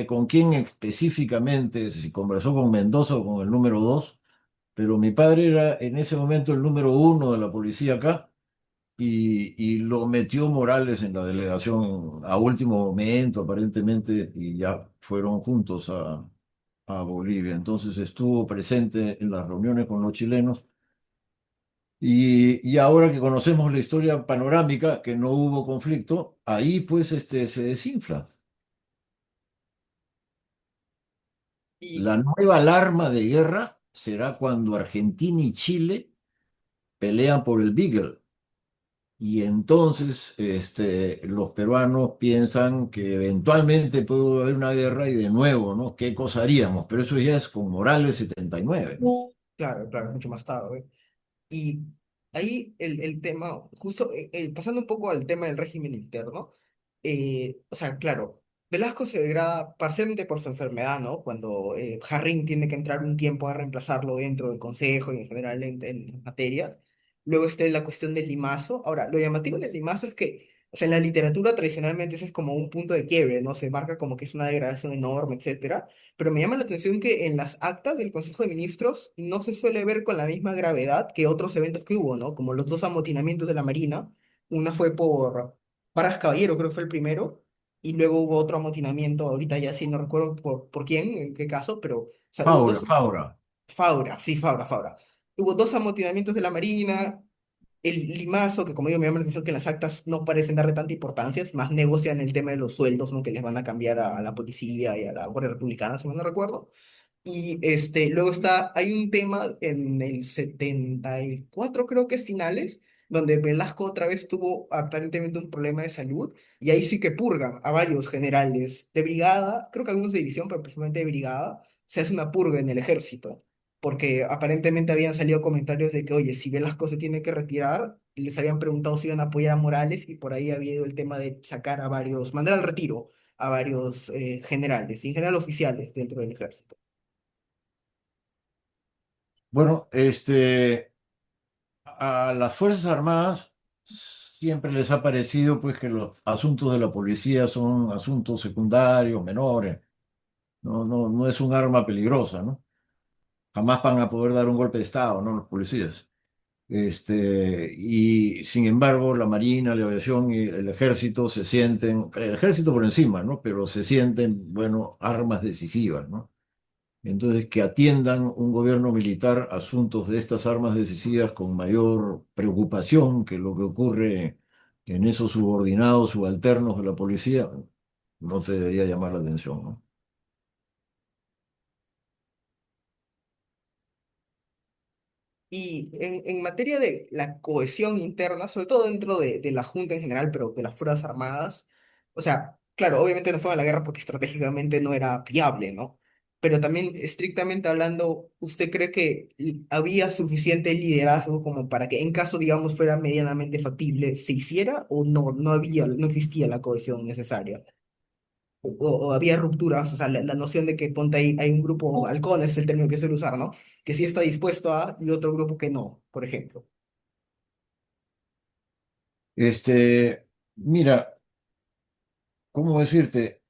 con quién específicamente, si conversó con Mendoza o con el número 2, pero mi padre era en ese momento el número 1 de la policía acá. Y lo metió Morales en la delegación a último momento, aparentemente, y ya fueron juntos a Bolivia. Entonces estuvo presente en las reuniones con los chilenos. Y ahora que conocemos la historia panorámica, que no hubo conflicto, ahí pues se desinfla. Y La nueva alarma de guerra será cuando Argentina y Chile pelean por el Beagle. Y entonces los peruanos piensan que eventualmente puede haber una guerra y de nuevo, ¿no? ¿Qué cosa haríamos? Pero eso ya es con Morales 79, ¿no? claro, claro, mucho más tarde. Y ahí el tema, justo pasando un poco al tema del régimen interno, o sea, claro, Velasco se degrada parcialmente por su enfermedad, ¿no? Cuando Jarrín tiene que entrar un tiempo a reemplazarlo dentro del consejo y en general en materias. Luego está la cuestión del limazo. Ahora, lo llamativo del limazo es que, o sea, en la literatura tradicionalmente ese es como un punto de quiebre, ¿no? Se marca como que es una degradación enorme, etcétera. Pero me llama la atención que en las actas del Consejo de Ministros no se suele ver con la misma gravedad que otros eventos que hubo, ¿no? Como los dos amotinamientos de la Marina. Una fue por Parras Caballero, creo que fue el primero, y luego hubo otro amotinamiento, ahorita ya sí no recuerdo por quién, en qué caso, pero, o sea, hubo Faura, dos, Faura. Faura, sí, Faura, Faura. Hubo dos amotinamientos de la Marina, el limazo, que como digo, me llama la atención que en las actas no parecen darle tanta importancia, es más negocian el tema de los sueldos, ¿no? Que les van a cambiar a la policía y a la Guardia Republicana, si mal no recuerdo. Y luego hay un tema en el 74 creo que es finales, donde Velasco otra vez tuvo aparentemente un problema de salud, y ahí sí que purgan a varios generales de brigada, creo que algunos de división, pero principalmente de brigada, se hace una purga en el ejército, porque aparentemente habían salido comentarios de que, oye, si Velasco se tiene que retirar, les habían preguntado si iban a apoyar a Morales y por ahí había ido el tema de sacar a varios, mandar al retiro a varios generales, y en general oficiales dentro del ejército. Bueno, a las Fuerzas Armadas siempre les ha parecido pues que los asuntos de la policía son asuntos secundarios, menores. No es un arma peligrosa, ¿no? Jamás van a poder dar un golpe de Estado, ¿no? Los policías. Y sin embargo, la Marina, la Aviación y el Ejército se sienten, el Ejército por encima, ¿no? Pero se sienten, bueno, armas decisivas, ¿no? Entonces, que atiendan un gobierno militar asuntos de estas armas decisivas con mayor preocupación que lo que ocurre en esos subordinados subalternos de la policía, no te debería llamar la atención, ¿no? Y en materia de la cohesión interna, sobre todo dentro de la Junta en general, pero de las Fuerzas Armadas, o sea, claro, obviamente no fue a la guerra porque estratégicamente no era viable, ¿no? Pero también, estrictamente hablando, ¿usted cree que había suficiente liderazgo como para que en caso, digamos, fuera medianamente factible, se hiciera o no, no había, no existía la cohesión necesaria? O había rupturas, o sea, la noción de que ponte ahí, hay un grupo, halcones es el término que suele usar, ¿no? Que sí está dispuesto a, y otro grupo que no, por ejemplo. Mira, ¿cómo decirte?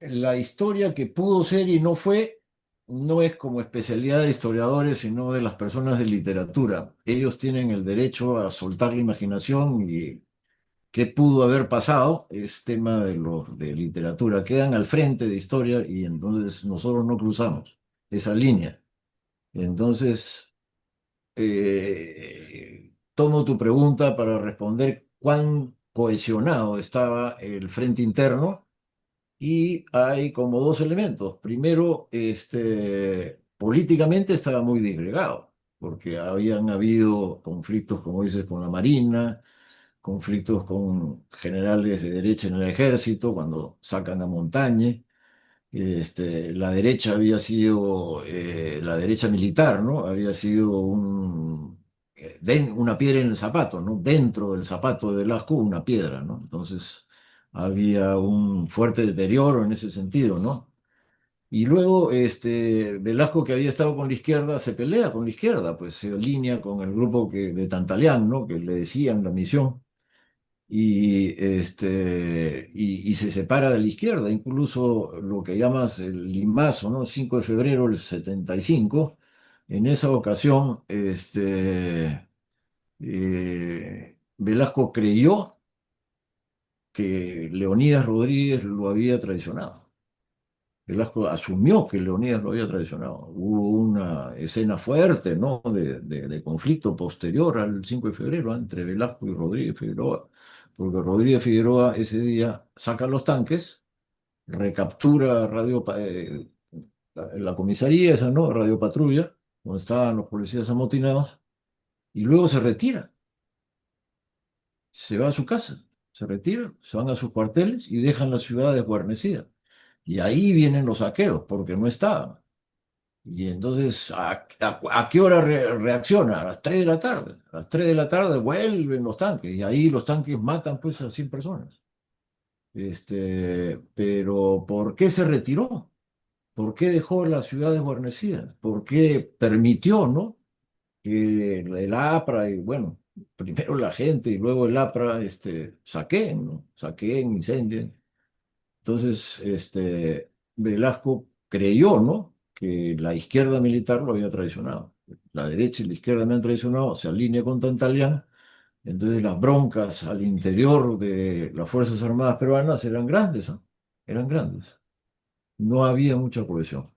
La historia que pudo ser y no fue, no es como especialidad de historiadores, sino de las personas de literatura. Ellos tienen el derecho a soltar la imaginación y qué pudo haber pasado es tema de los de literatura. Quedan al frente de historia y entonces nosotros no cruzamos esa línea. Entonces, tomo tu pregunta para responder cuán cohesionado estaba el frente interno y hay como dos elementos. Primero, políticamente estaba muy disgregado, porque habían habido conflictos, como dices, con la Marina, conflictos con generales de derecha en el ejército, cuando sacan a Montañe. La derecha había sido, la derecha militar, ¿no? Había sido una piedra en el zapato, ¿no? Dentro del zapato de Velasco, una piedra, ¿no? Entonces había un fuerte deterioro en ese sentido, ¿no? Y luego, Velasco, que había estado con la izquierda, se pelea con la izquierda, pues se alinea con el grupo de Tantaleán, ¿no? Que le decían la misión y se separa de la izquierda, incluso lo que llamas el limazo, ¿no? 5 de febrero del 75. En esa ocasión, Velasco creyó que Leonidas Rodríguez lo había traicionado. Velasco asumió que Leonidas lo había traicionado. Hubo una escena fuerte, ¿no? De conflicto posterior al 5 de febrero, entre Velasco y Rodríguez Figueroa, porque Rodríguez Figueroa ese día saca los tanques, recaptura la comisaría esa, ¿no? Radio Patrulla, donde estaban los policías amotinados, y luego se retira, se va a su casa, se retira, se van a sus cuarteles y dejan la ciudad desguarnecida. Y ahí vienen los saqueos, porque no estaban. Y entonces, ¿a qué hora reacciona? A las 3 de la tarde. A las 3 de la tarde vuelven los tanques y ahí los tanques matan pues a 100 personas. Pero ¿por qué se retiró? ¿Por qué dejó las ciudades guarnecidas? ¿Por qué permitió, ¿no? Que el APRA y bueno, primero la gente y luego el APRA saqueen, ¿no? Saqueen, incendien. Entonces, Velasco creyó, ¿no? Que la izquierda militar lo había traicionado. La derecha y la izquierda me han traicionado, se alinea con Tantalián. Entonces las broncas al interior de las Fuerzas Armadas peruanas eran grandes, ¿no? Eran grandes. No había mucha cohesión.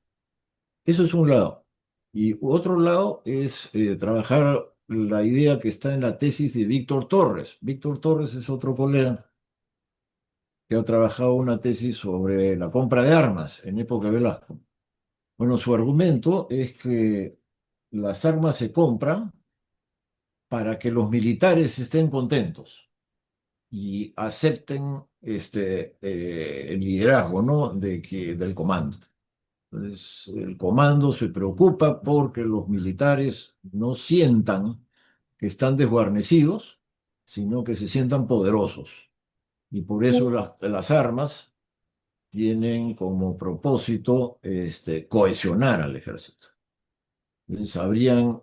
Eso es un lado. Y otro lado es trabajar la idea que está en la tesis de Víctor Torres. Víctor Torres es otro colega que ha trabajado una tesis sobre la compra de armas en época de Velasco. Bueno, su argumento es que las armas se compran para que los militares estén contentos y acepten el liderazgo, ¿no? Del comando. Entonces, el comando se preocupa porque los militares no sientan que están desguarnecidos, sino que se sientan poderosos. Y por eso las armas tienen como propósito cohesionar al ejército. Entonces, habrían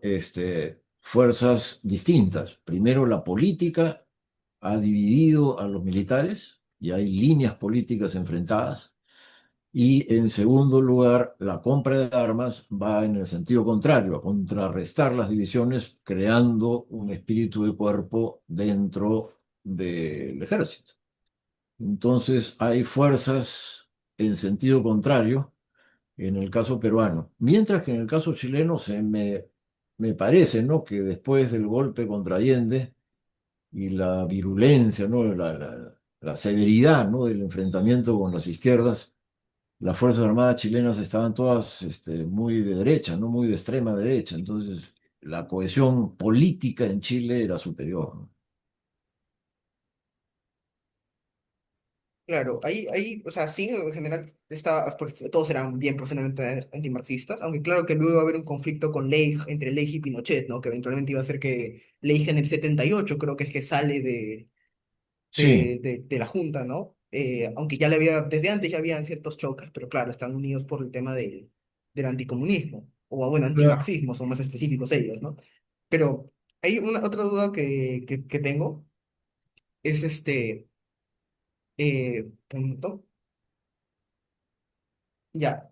fuerzas distintas. Primero, la política ha dividido a los militares y hay líneas políticas enfrentadas. Y en segundo lugar, la compra de armas va en el sentido contrario, a contrarrestar las divisiones, creando un espíritu de cuerpo dentro del ejército. Entonces, hay fuerzas en sentido contrario en el caso peruano, mientras que en el caso chileno me parece, ¿no?, que después del golpe contra Allende y la virulencia, ¿no?, la severidad, ¿no?, del enfrentamiento con las izquierdas, las Fuerzas Armadas chilenas estaban todas muy de derecha, no muy de extrema derecha. Entonces, la cohesión política en Chile era superior, ¿no? Claro, o sea, sí, en general porque todos eran bien profundamente antimarxistas, aunque claro que luego iba a haber un conflicto con Leigh, entre Leigh y Pinochet, ¿no? Que eventualmente iba a ser que Leigh en el 78 creo que es que sale Sí, de la Junta, ¿no? Aunque ya le había, desde antes ya habían ciertos choques, pero claro, están unidos por el tema del anticomunismo, o bueno, claro. antimarxismo, son más específicos ellos, ¿no? Pero hay una otra duda que tengo, es punto. Ya,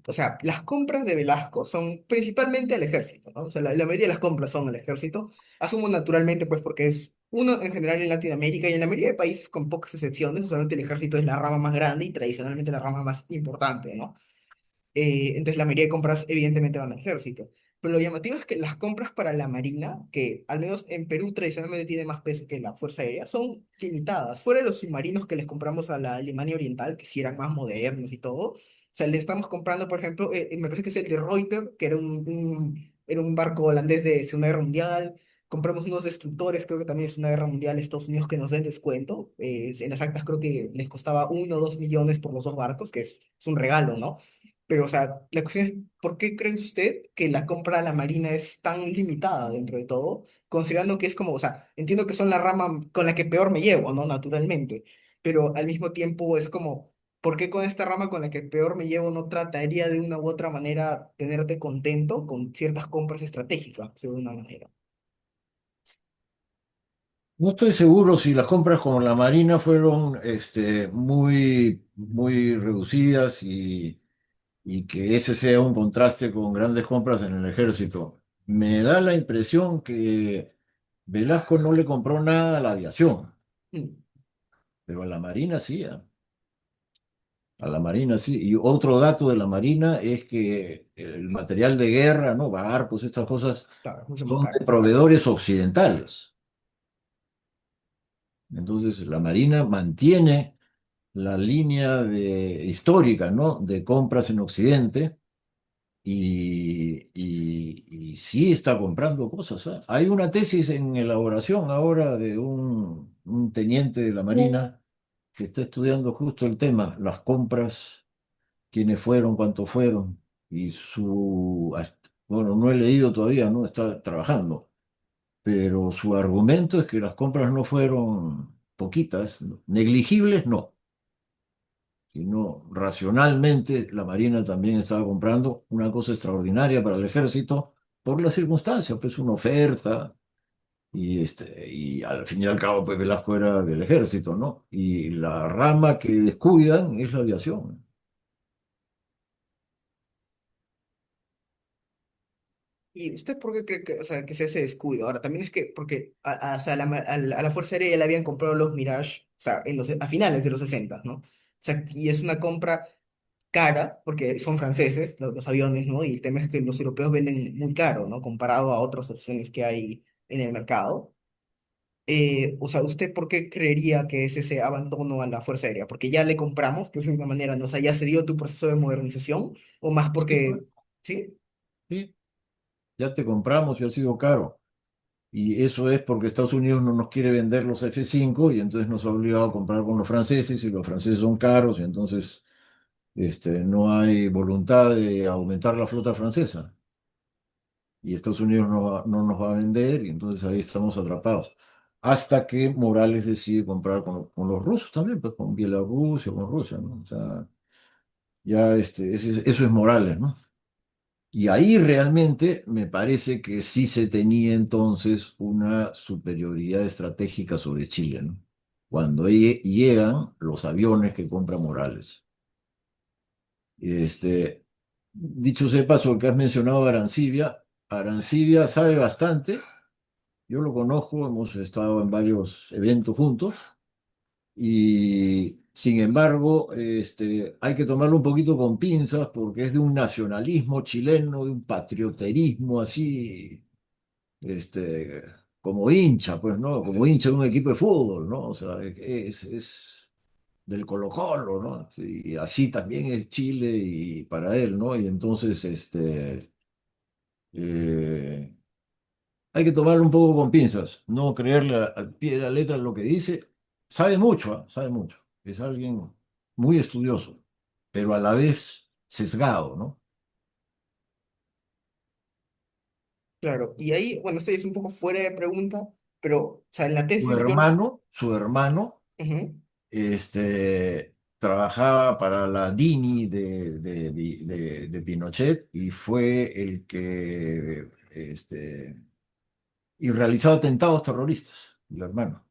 o sea, las compras de Velasco son principalmente al ejército, ¿no? O sea, la mayoría de las compras son al ejército. Asumo naturalmente, pues, porque es uno en general en Latinoamérica y en la mayoría de países, con pocas excepciones, usualmente el ejército es la rama más grande y tradicionalmente la rama más importante, ¿no? Entonces la mayoría de compras evidentemente van al ejército. Pero lo llamativo es que las compras para la Marina, que al menos en Perú tradicionalmente tiene más peso que la Fuerza Aérea, son limitadas. Fuera de los submarinos que les compramos a la Alemania Oriental, que sí eran más modernos y todo. O sea, le estamos comprando, por ejemplo, me parece que es el de Reuter, que era era un barco holandés de Segunda Guerra Mundial. Compramos unos destructores, creo que también es una guerra mundial, Estados Unidos que nos den descuento. En las actas creo que les costaba 1 o 2 millones por los dos barcos, que es un regalo, ¿no? Pero, o sea, la cuestión es, ¿por qué cree usted que la compra a la Marina es tan limitada dentro de todo? Considerando que es como, o sea, entiendo que son la rama con la que peor me llevo, ¿no? Naturalmente. Pero al mismo tiempo es como, ¿por qué con esta rama con la que peor me llevo no trataría de una u otra manera tenerte contento con ciertas compras estratégicas, de una manera? No estoy seguro si las compras con la Marina fueron muy reducidas y que ese sea un contraste con grandes compras en el ejército. Me da la impresión que Velasco no le compró nada a la aviación, Mm, pero a la Marina sí. A la Marina sí. Y otro dato de la Marina es que el material de guerra, ¿no?, barcos, estas cosas, claro, es mucho más son de caro. proveedores occidentales. Entonces, la Marina mantiene la línea histórica, ¿no?, de compras en Occidente y sí está comprando cosas, ¿ah? Hay una tesis en elaboración ahora de un teniente de la Marina que está estudiando justo el tema, las compras, quiénes fueron, cuántos fueron, y bueno, no he leído todavía, no está trabajando, pero su argumento es que las compras no fueron poquitas, ¿no? Negligibles no, sino racionalmente la Marina también estaba comprando una cosa extraordinaria para el ejército por las circunstancias, pues una oferta. Y al fin y al cabo, pues Velasco era del ejército, ¿no? Y la rama que descuidan es la aviación. ¿Y usted por qué cree que, o sea, que se hace descuido? Ahora, también es que, porque o sea, a la Fuerza Aérea ya le habían comprado los Mirage, o sea, a finales de los 60, ¿no? O sea, y es una compra cara, porque son franceses los aviones, ¿no? Y el tema es que los europeos venden muy caro, ¿no? Comparado a otras opciones que hay en el mercado. O sea, ¿usted por qué creería que es ese abandono a la Fuerza Aérea? ¿Porque ya le compramos, que es una manera, ¿no? O sea, ya se dio tu proceso de modernización, o más Sí, pues, porque, ¿sí? sí, ya te compramos y ha sido caro. Y eso es porque Estados Unidos no nos quiere vender los F-5 y entonces nos ha obligado a comprar con los franceses y los franceses son caros y entonces No hay voluntad de aumentar la flota francesa y Estados Unidos no nos va a vender y entonces ahí estamos atrapados. Hasta que Morales decide comprar con los rusos también, pues con Bielorrusia, con Rusia, ¿no? O sea, ya eso es Morales, ¿no? Y ahí realmente me parece que sí se tenía entonces una superioridad estratégica sobre Chile, ¿no? Cuando llegan los aviones que compra Morales. Este, dicho sea de paso, que has mencionado a Arancibia, Arancibia sabe bastante, yo lo conozco, hemos estado en varios eventos juntos y sin embargo hay que tomarlo un poquito con pinzas porque es de un nacionalismo chileno, de un patrioterismo así, este, como hincha, pues, ¿no? Como hincha de un equipo de fútbol, ¿no? O sea, es del Colo-Colo, ¿no? Sí, y así también es Chile y para él, ¿no? Y entonces, eh, hay que tomarlo un poco con pinzas, no creerle al pie de la letra lo que dice. Sabe mucho, ¿ah? Sabe mucho. Es alguien muy estudioso, pero a la vez sesgado, ¿no? Claro, y ahí, bueno, esto ya es un poco fuera de pregunta, pero, o sea, en la tesis yo... Su hermano, Ujú. trabajaba para la DINI de Pinochet y fue el que y realizó atentados terroristas, el hermano,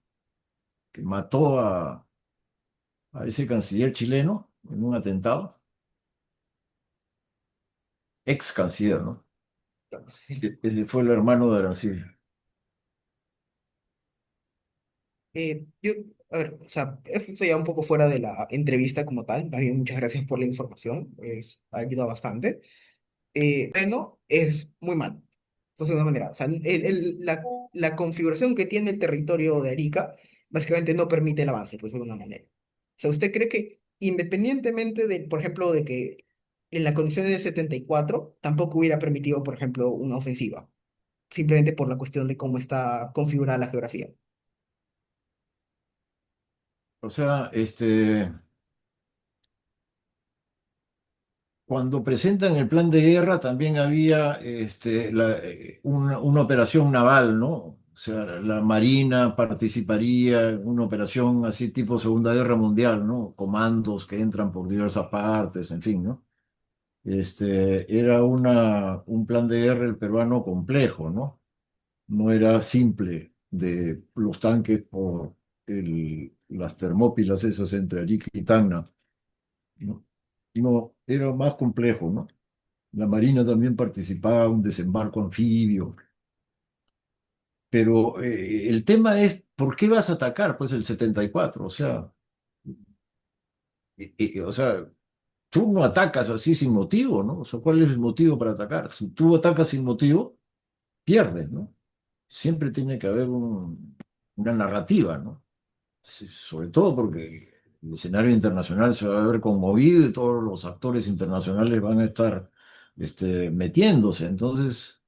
que mató a ese canciller chileno en un atentado, ex canciller, ¿no? Ese fue el hermano de Arancibia. Yo, a ver, o sea, esto ya un poco fuera de la entrevista como tal. Más bien, muchas gracias por la información, ha ayudado bastante. Bueno, es muy mal. Entonces, de una manera, o sea, la configuración que tiene el territorio de Arica básicamente no permite el avance, pues de alguna manera. O sea, ¿usted cree que independientemente de, por ejemplo, de que en la condición del 74 tampoco hubiera permitido, por ejemplo, una ofensiva, simplemente por la cuestión de cómo está configurada la geografía? O sea, cuando presentan el plan de guerra también había una operación naval, ¿no? O sea, la Marina participaría en una operación así tipo Segunda Guerra Mundial, ¿no? Comandos que entran por diversas partes, en fin, ¿no? Era un plan de guerra el peruano complejo, ¿no? No era simple de los tanques por las Termópilas esas entre Arica y Tacna, ¿no? No, era más complejo, ¿no? La Marina también participaba en un desembarco anfibio. Pero el tema es, ¿por qué vas a atacar? Pues el 74, o sea, o sea, tú no atacas así sin motivo, ¿no? O sea, ¿cuál es el motivo para atacar? Si tú atacas sin motivo, pierdes, ¿no? Siempre tiene que haber una narrativa, ¿no? Sí, sobre todo porque el escenario internacional se va a ver conmovido y todos los actores internacionales van a estar metiéndose. Entonces,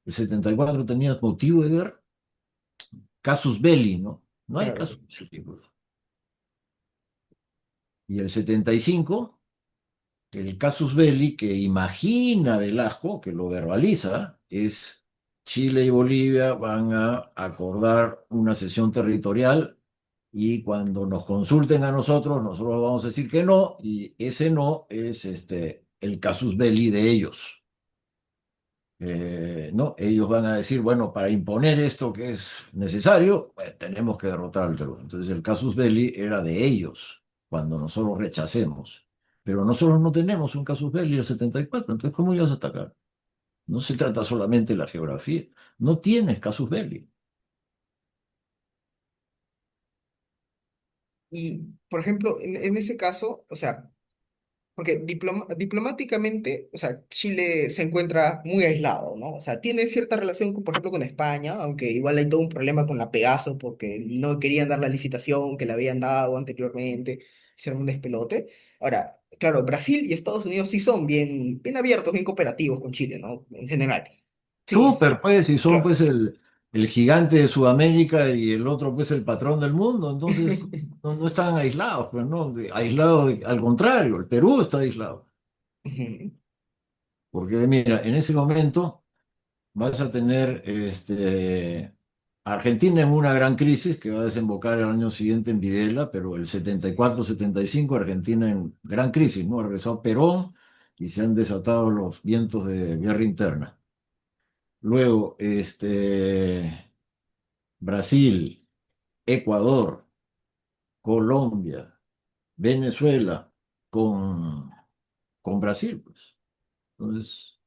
el 74 tenía motivo de guerra, casus belli, ¿no? No hay Claro. casus belli, pues. Y el 75, el casus belli que imagina Velasco, que lo verbaliza, es Chile y Bolivia van a acordar una cesión territorial y cuando nos consulten a nosotros, nosotros vamos a decir que no, y ese no es el casus belli de ellos. No, ellos van a decir, bueno, para imponer esto que es necesario, tenemos que derrotar al Perú. Entonces el casus belli era de ellos, cuando nosotros rechacemos. Pero nosotros no tenemos un casus belli del 74, entonces ¿cómo ibas a atacar? No se trata solamente de la geografía, no tienes casus belli. Y, por ejemplo, en ese caso, o sea, porque diplomáticamente, o sea, Chile se encuentra muy aislado, ¿no? O sea, tiene cierta relación, con, por ejemplo, con España, aunque igual hay todo un problema con la Pegaso porque no querían dar la licitación que le habían dado anteriormente, hicieron un despelote. Ahora, claro, Brasil y Estados Unidos sí son bien abiertos, bien cooperativos con Chile, ¿no? En general. Sí, Súper, pues, y son claro. pues el gigante de Sudamérica y el otro pues el patrón del mundo, entonces no están aislados, pero no, al contrario, el Perú está aislado, Ujú. porque mira, en ese momento vas a tener Argentina en una gran crisis que va a desembocar el año siguiente en Videla, pero el 74-75 Argentina en gran crisis, ¿no? Ha regresado Perón y se han desatado los vientos de guerra interna. Luego, Brasil, Ecuador, Colombia, Venezuela, con, con Brasil, pues. Entonces,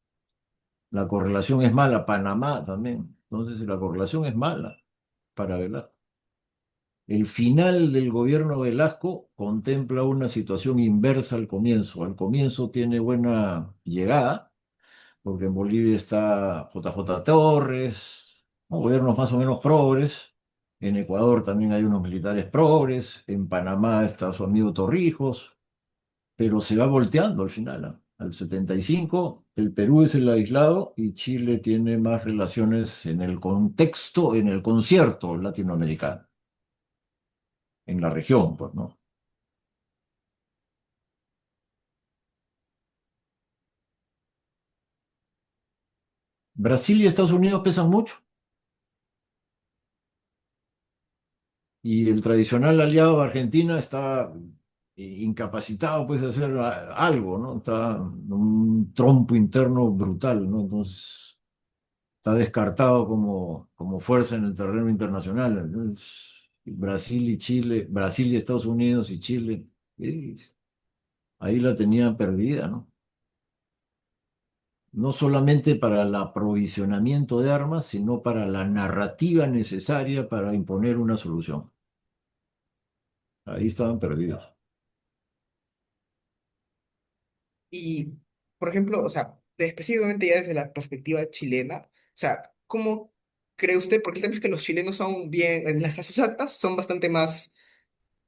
la correlación es mala, Panamá también. Entonces, la correlación es mala para Velasco. El final del gobierno Velasco contempla una situación inversa al comienzo. Al comienzo tiene buena llegada, porque en Bolivia está JJ Torres, gobiernos más o menos progres. En Ecuador también hay unos militares progres. En Panamá está su amigo Torrijos, pero se va volteando al final, ¿ah? Al 75, el Perú es el aislado y Chile tiene más relaciones en el contexto, en el concierto latinoamericano, en la región, pues, ¿no? Brasil y Estados Unidos pesan mucho y el tradicional aliado de Argentina está incapacitado, pues, de hacer algo, ¿no? Está en un trompo interno brutal, ¿no? Entonces, está descartado como fuerza en el terreno internacional. Entonces, Brasil y Chile, Brasil y Estados Unidos y Chile, eh, ahí la tenían perdida, ¿no? No solamente para el aprovisionamiento de armas, sino para la narrativa necesaria para imponer una solución. Ahí estaban perdidos. Y, por ejemplo, o sea, específicamente ya desde la perspectiva chilena, o sea, ¿cómo cree usted? Porque el tema es que los chilenos son bien, en las sus actas son bastante más,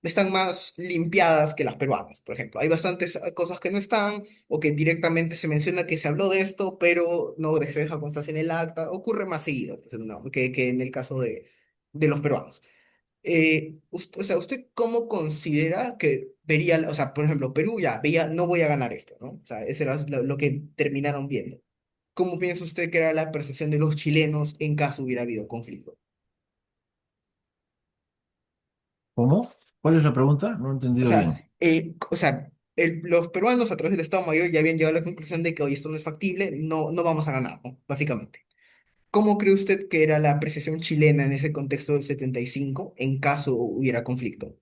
están más limpiadas que las peruanas, por ejemplo. Hay bastantes cosas que no están, o que directamente se menciona que se habló de esto, pero no se deja constancia en el acta. Ocurre más seguido, pues, no, que en el caso de los peruanos. O sea, ¿usted cómo considera que vería, o sea, por ejemplo, Perú ya veía, no voy a ganar esto, ¿no? O sea, ese era lo que terminaron viendo. ¿Cómo piensa usted que era la percepción de los chilenos en caso hubiera habido conflicto? ¿Cómo? ¿Cuál es la pregunta? No he O entendido sea, bien. los peruanos a través del Estado Mayor ya habían llegado a la conclusión de que hoy esto no es factible, no vamos a ganar, ¿no? Básicamente. ¿Cómo cree usted que era la apreciación chilena en ese contexto del 75 en caso hubiera conflicto?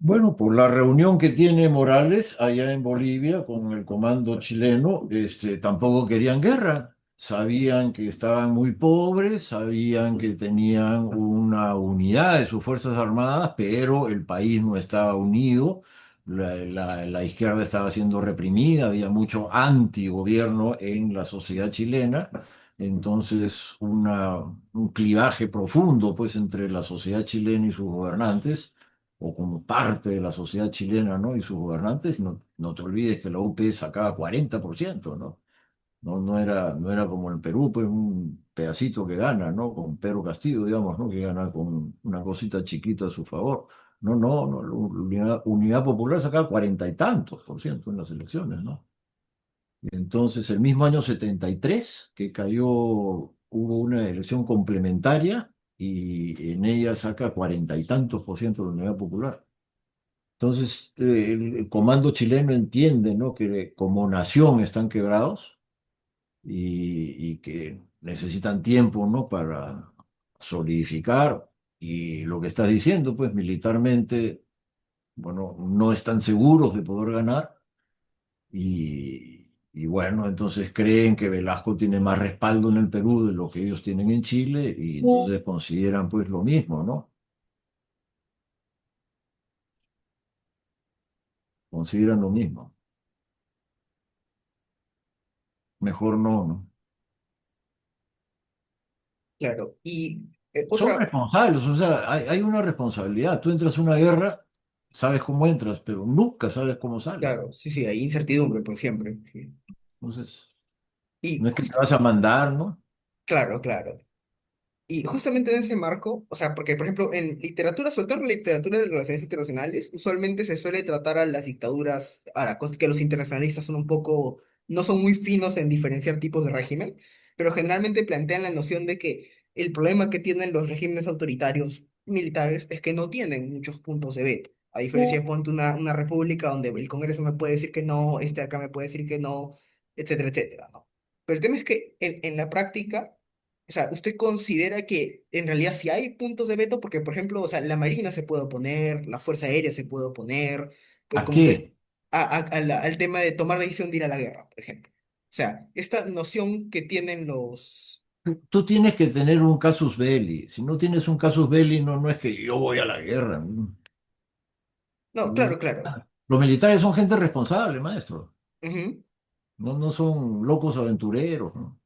Bueno, por la reunión que tiene Morales allá en Bolivia con el comando chileno, tampoco querían guerra. Sabían que estaban muy pobres, sabían que tenían una unidad de sus Fuerzas Armadas, pero el país no estaba unido. La izquierda estaba siendo reprimida, había mucho antigobierno en la sociedad chilena. Entonces, un clivaje profundo pues, entre la sociedad chilena y sus gobernantes o como parte de la sociedad chilena, ¿no? Y sus gobernantes, no te olvides que la UP sacaba 40%, ¿no? No era como en Perú, pues un pedacito que gana, ¿no? Con Pedro Castillo, digamos, ¿no? Que gana con una cosita chiquita a su favor. No, la Unidad Popular sacaba 40 y tantos % en las elecciones, ¿no? Y entonces, el mismo año 73 que cayó, hubo una elección complementaria y en ella saca 40 y tantos % la Unidad Popular. Entonces, el comando chileno entiende, ¿no? Que como nación están quebrados y que necesitan tiempo, ¿no? Para solidificar. Y lo que estás diciendo, pues militarmente, bueno, no están seguros de poder ganar. Y bueno, entonces creen que Velasco tiene más respaldo en el Perú de lo que ellos tienen en Chile y entonces consideran pues lo mismo, ¿no? Consideran lo mismo. Mejor no, ¿no? Claro. Y Son otra, responsables, o sea, hay una responsabilidad. Tú entras a una guerra, sabes cómo entras, pero nunca sabes cómo sales, claro, ¿no? sí, sí, hay incertidumbre, pues siempre. Sí. Entonces, Y no es que te vas a mandar, ¿no? claro, claro. Y justamente en ese marco, o sea, porque por ejemplo en literatura, sobre todo en literatura de relaciones internacionales, usualmente se suele tratar a las dictaduras, ahora, cosas que los internacionalistas son un poco, no son muy finos en diferenciar tipos de régimen, pero generalmente plantean la noción de que el problema que tienen los regímenes autoritarios militares es que no tienen muchos puntos de veto. A diferencia de ponte una república donde el Congreso me puede decir que no, este acá me puede decir que no, etcétera, etcétera, ¿no? Pero el tema es que en la práctica, o sea, ¿usted considera que en realidad sí hay puntos de veto? Porque, por ejemplo, o sea, la Marina se puede oponer, la Fuerza Aérea se puede oponer, pues ¿A como usted, qué? al tema de tomar la decisión de ir a la guerra, por ejemplo. O sea, esta noción que tienen los... Tú tienes que tener un casus belli. Si no tienes un casus belli, no, no es que yo voy a la guerra. No, No es claro, claro. nada. Los militares son gente responsable, maestro. Ujú. No, no son locos aventureros, ¿no?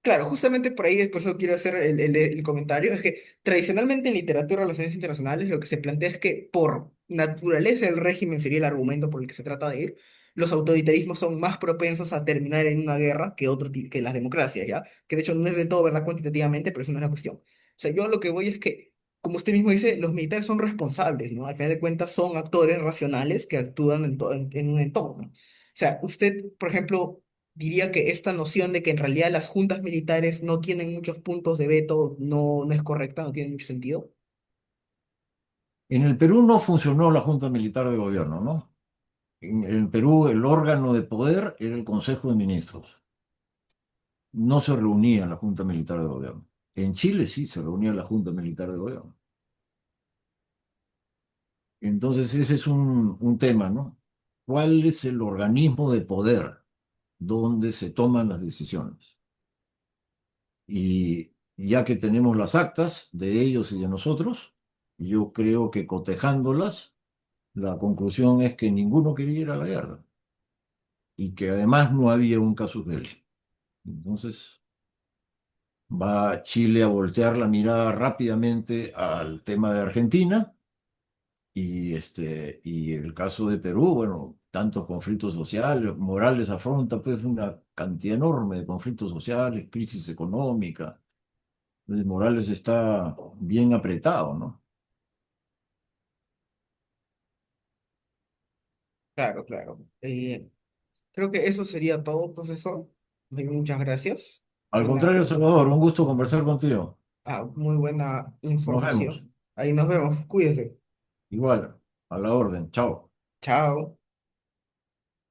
Claro, justamente por ahí, por eso quiero hacer el comentario, es que tradicionalmente en literatura de relaciones internacionales lo que se plantea es que por naturaleza el régimen sería el argumento por el que se trata de ir, los autoritarismos son más propensos a terminar en una guerra que, que las democracias, ¿ya? Que de hecho no es del todo verdad cuantitativamente, pero eso no es la cuestión. O sea, yo a lo que voy es que, como usted mismo dice, los militares son responsables, ¿no? Al final de cuentas son actores racionales que actúan en un entorno. O sea, usted, por ejemplo diría que esta noción de que en realidad las juntas militares no tienen muchos puntos de veto no es correcta, no tiene mucho sentido. En el Perú no funcionó la Junta Militar de Gobierno, ¿no? En el Perú el órgano de poder era el Consejo de Ministros. No se reunía la Junta Militar de Gobierno. En Chile sí se reunía la Junta Militar de Gobierno. Entonces ese es un tema, ¿no? ¿Cuál es el organismo de poder donde se toman las decisiones? Y ya que tenemos las actas de ellos y de nosotros, yo creo que cotejándolas, la conclusión es que ninguno quería ir a la guerra y que además no había un casus belli. Entonces va Chile a voltear la mirada rápidamente al tema de Argentina y el caso de Perú, bueno, tantos conflictos sociales, Morales afronta pues una cantidad enorme de conflictos sociales, crisis económica. Entonces, Morales está bien apretado, ¿no? Claro, claro. Creo que eso sería todo, profesor. Muchas gracias. Al Buena, contrario, Salvador, un gusto conversar contigo. muy buena Nos vemos. información. Ahí nos vemos. Cuídese. Igual, a la orden. Chao. Chao.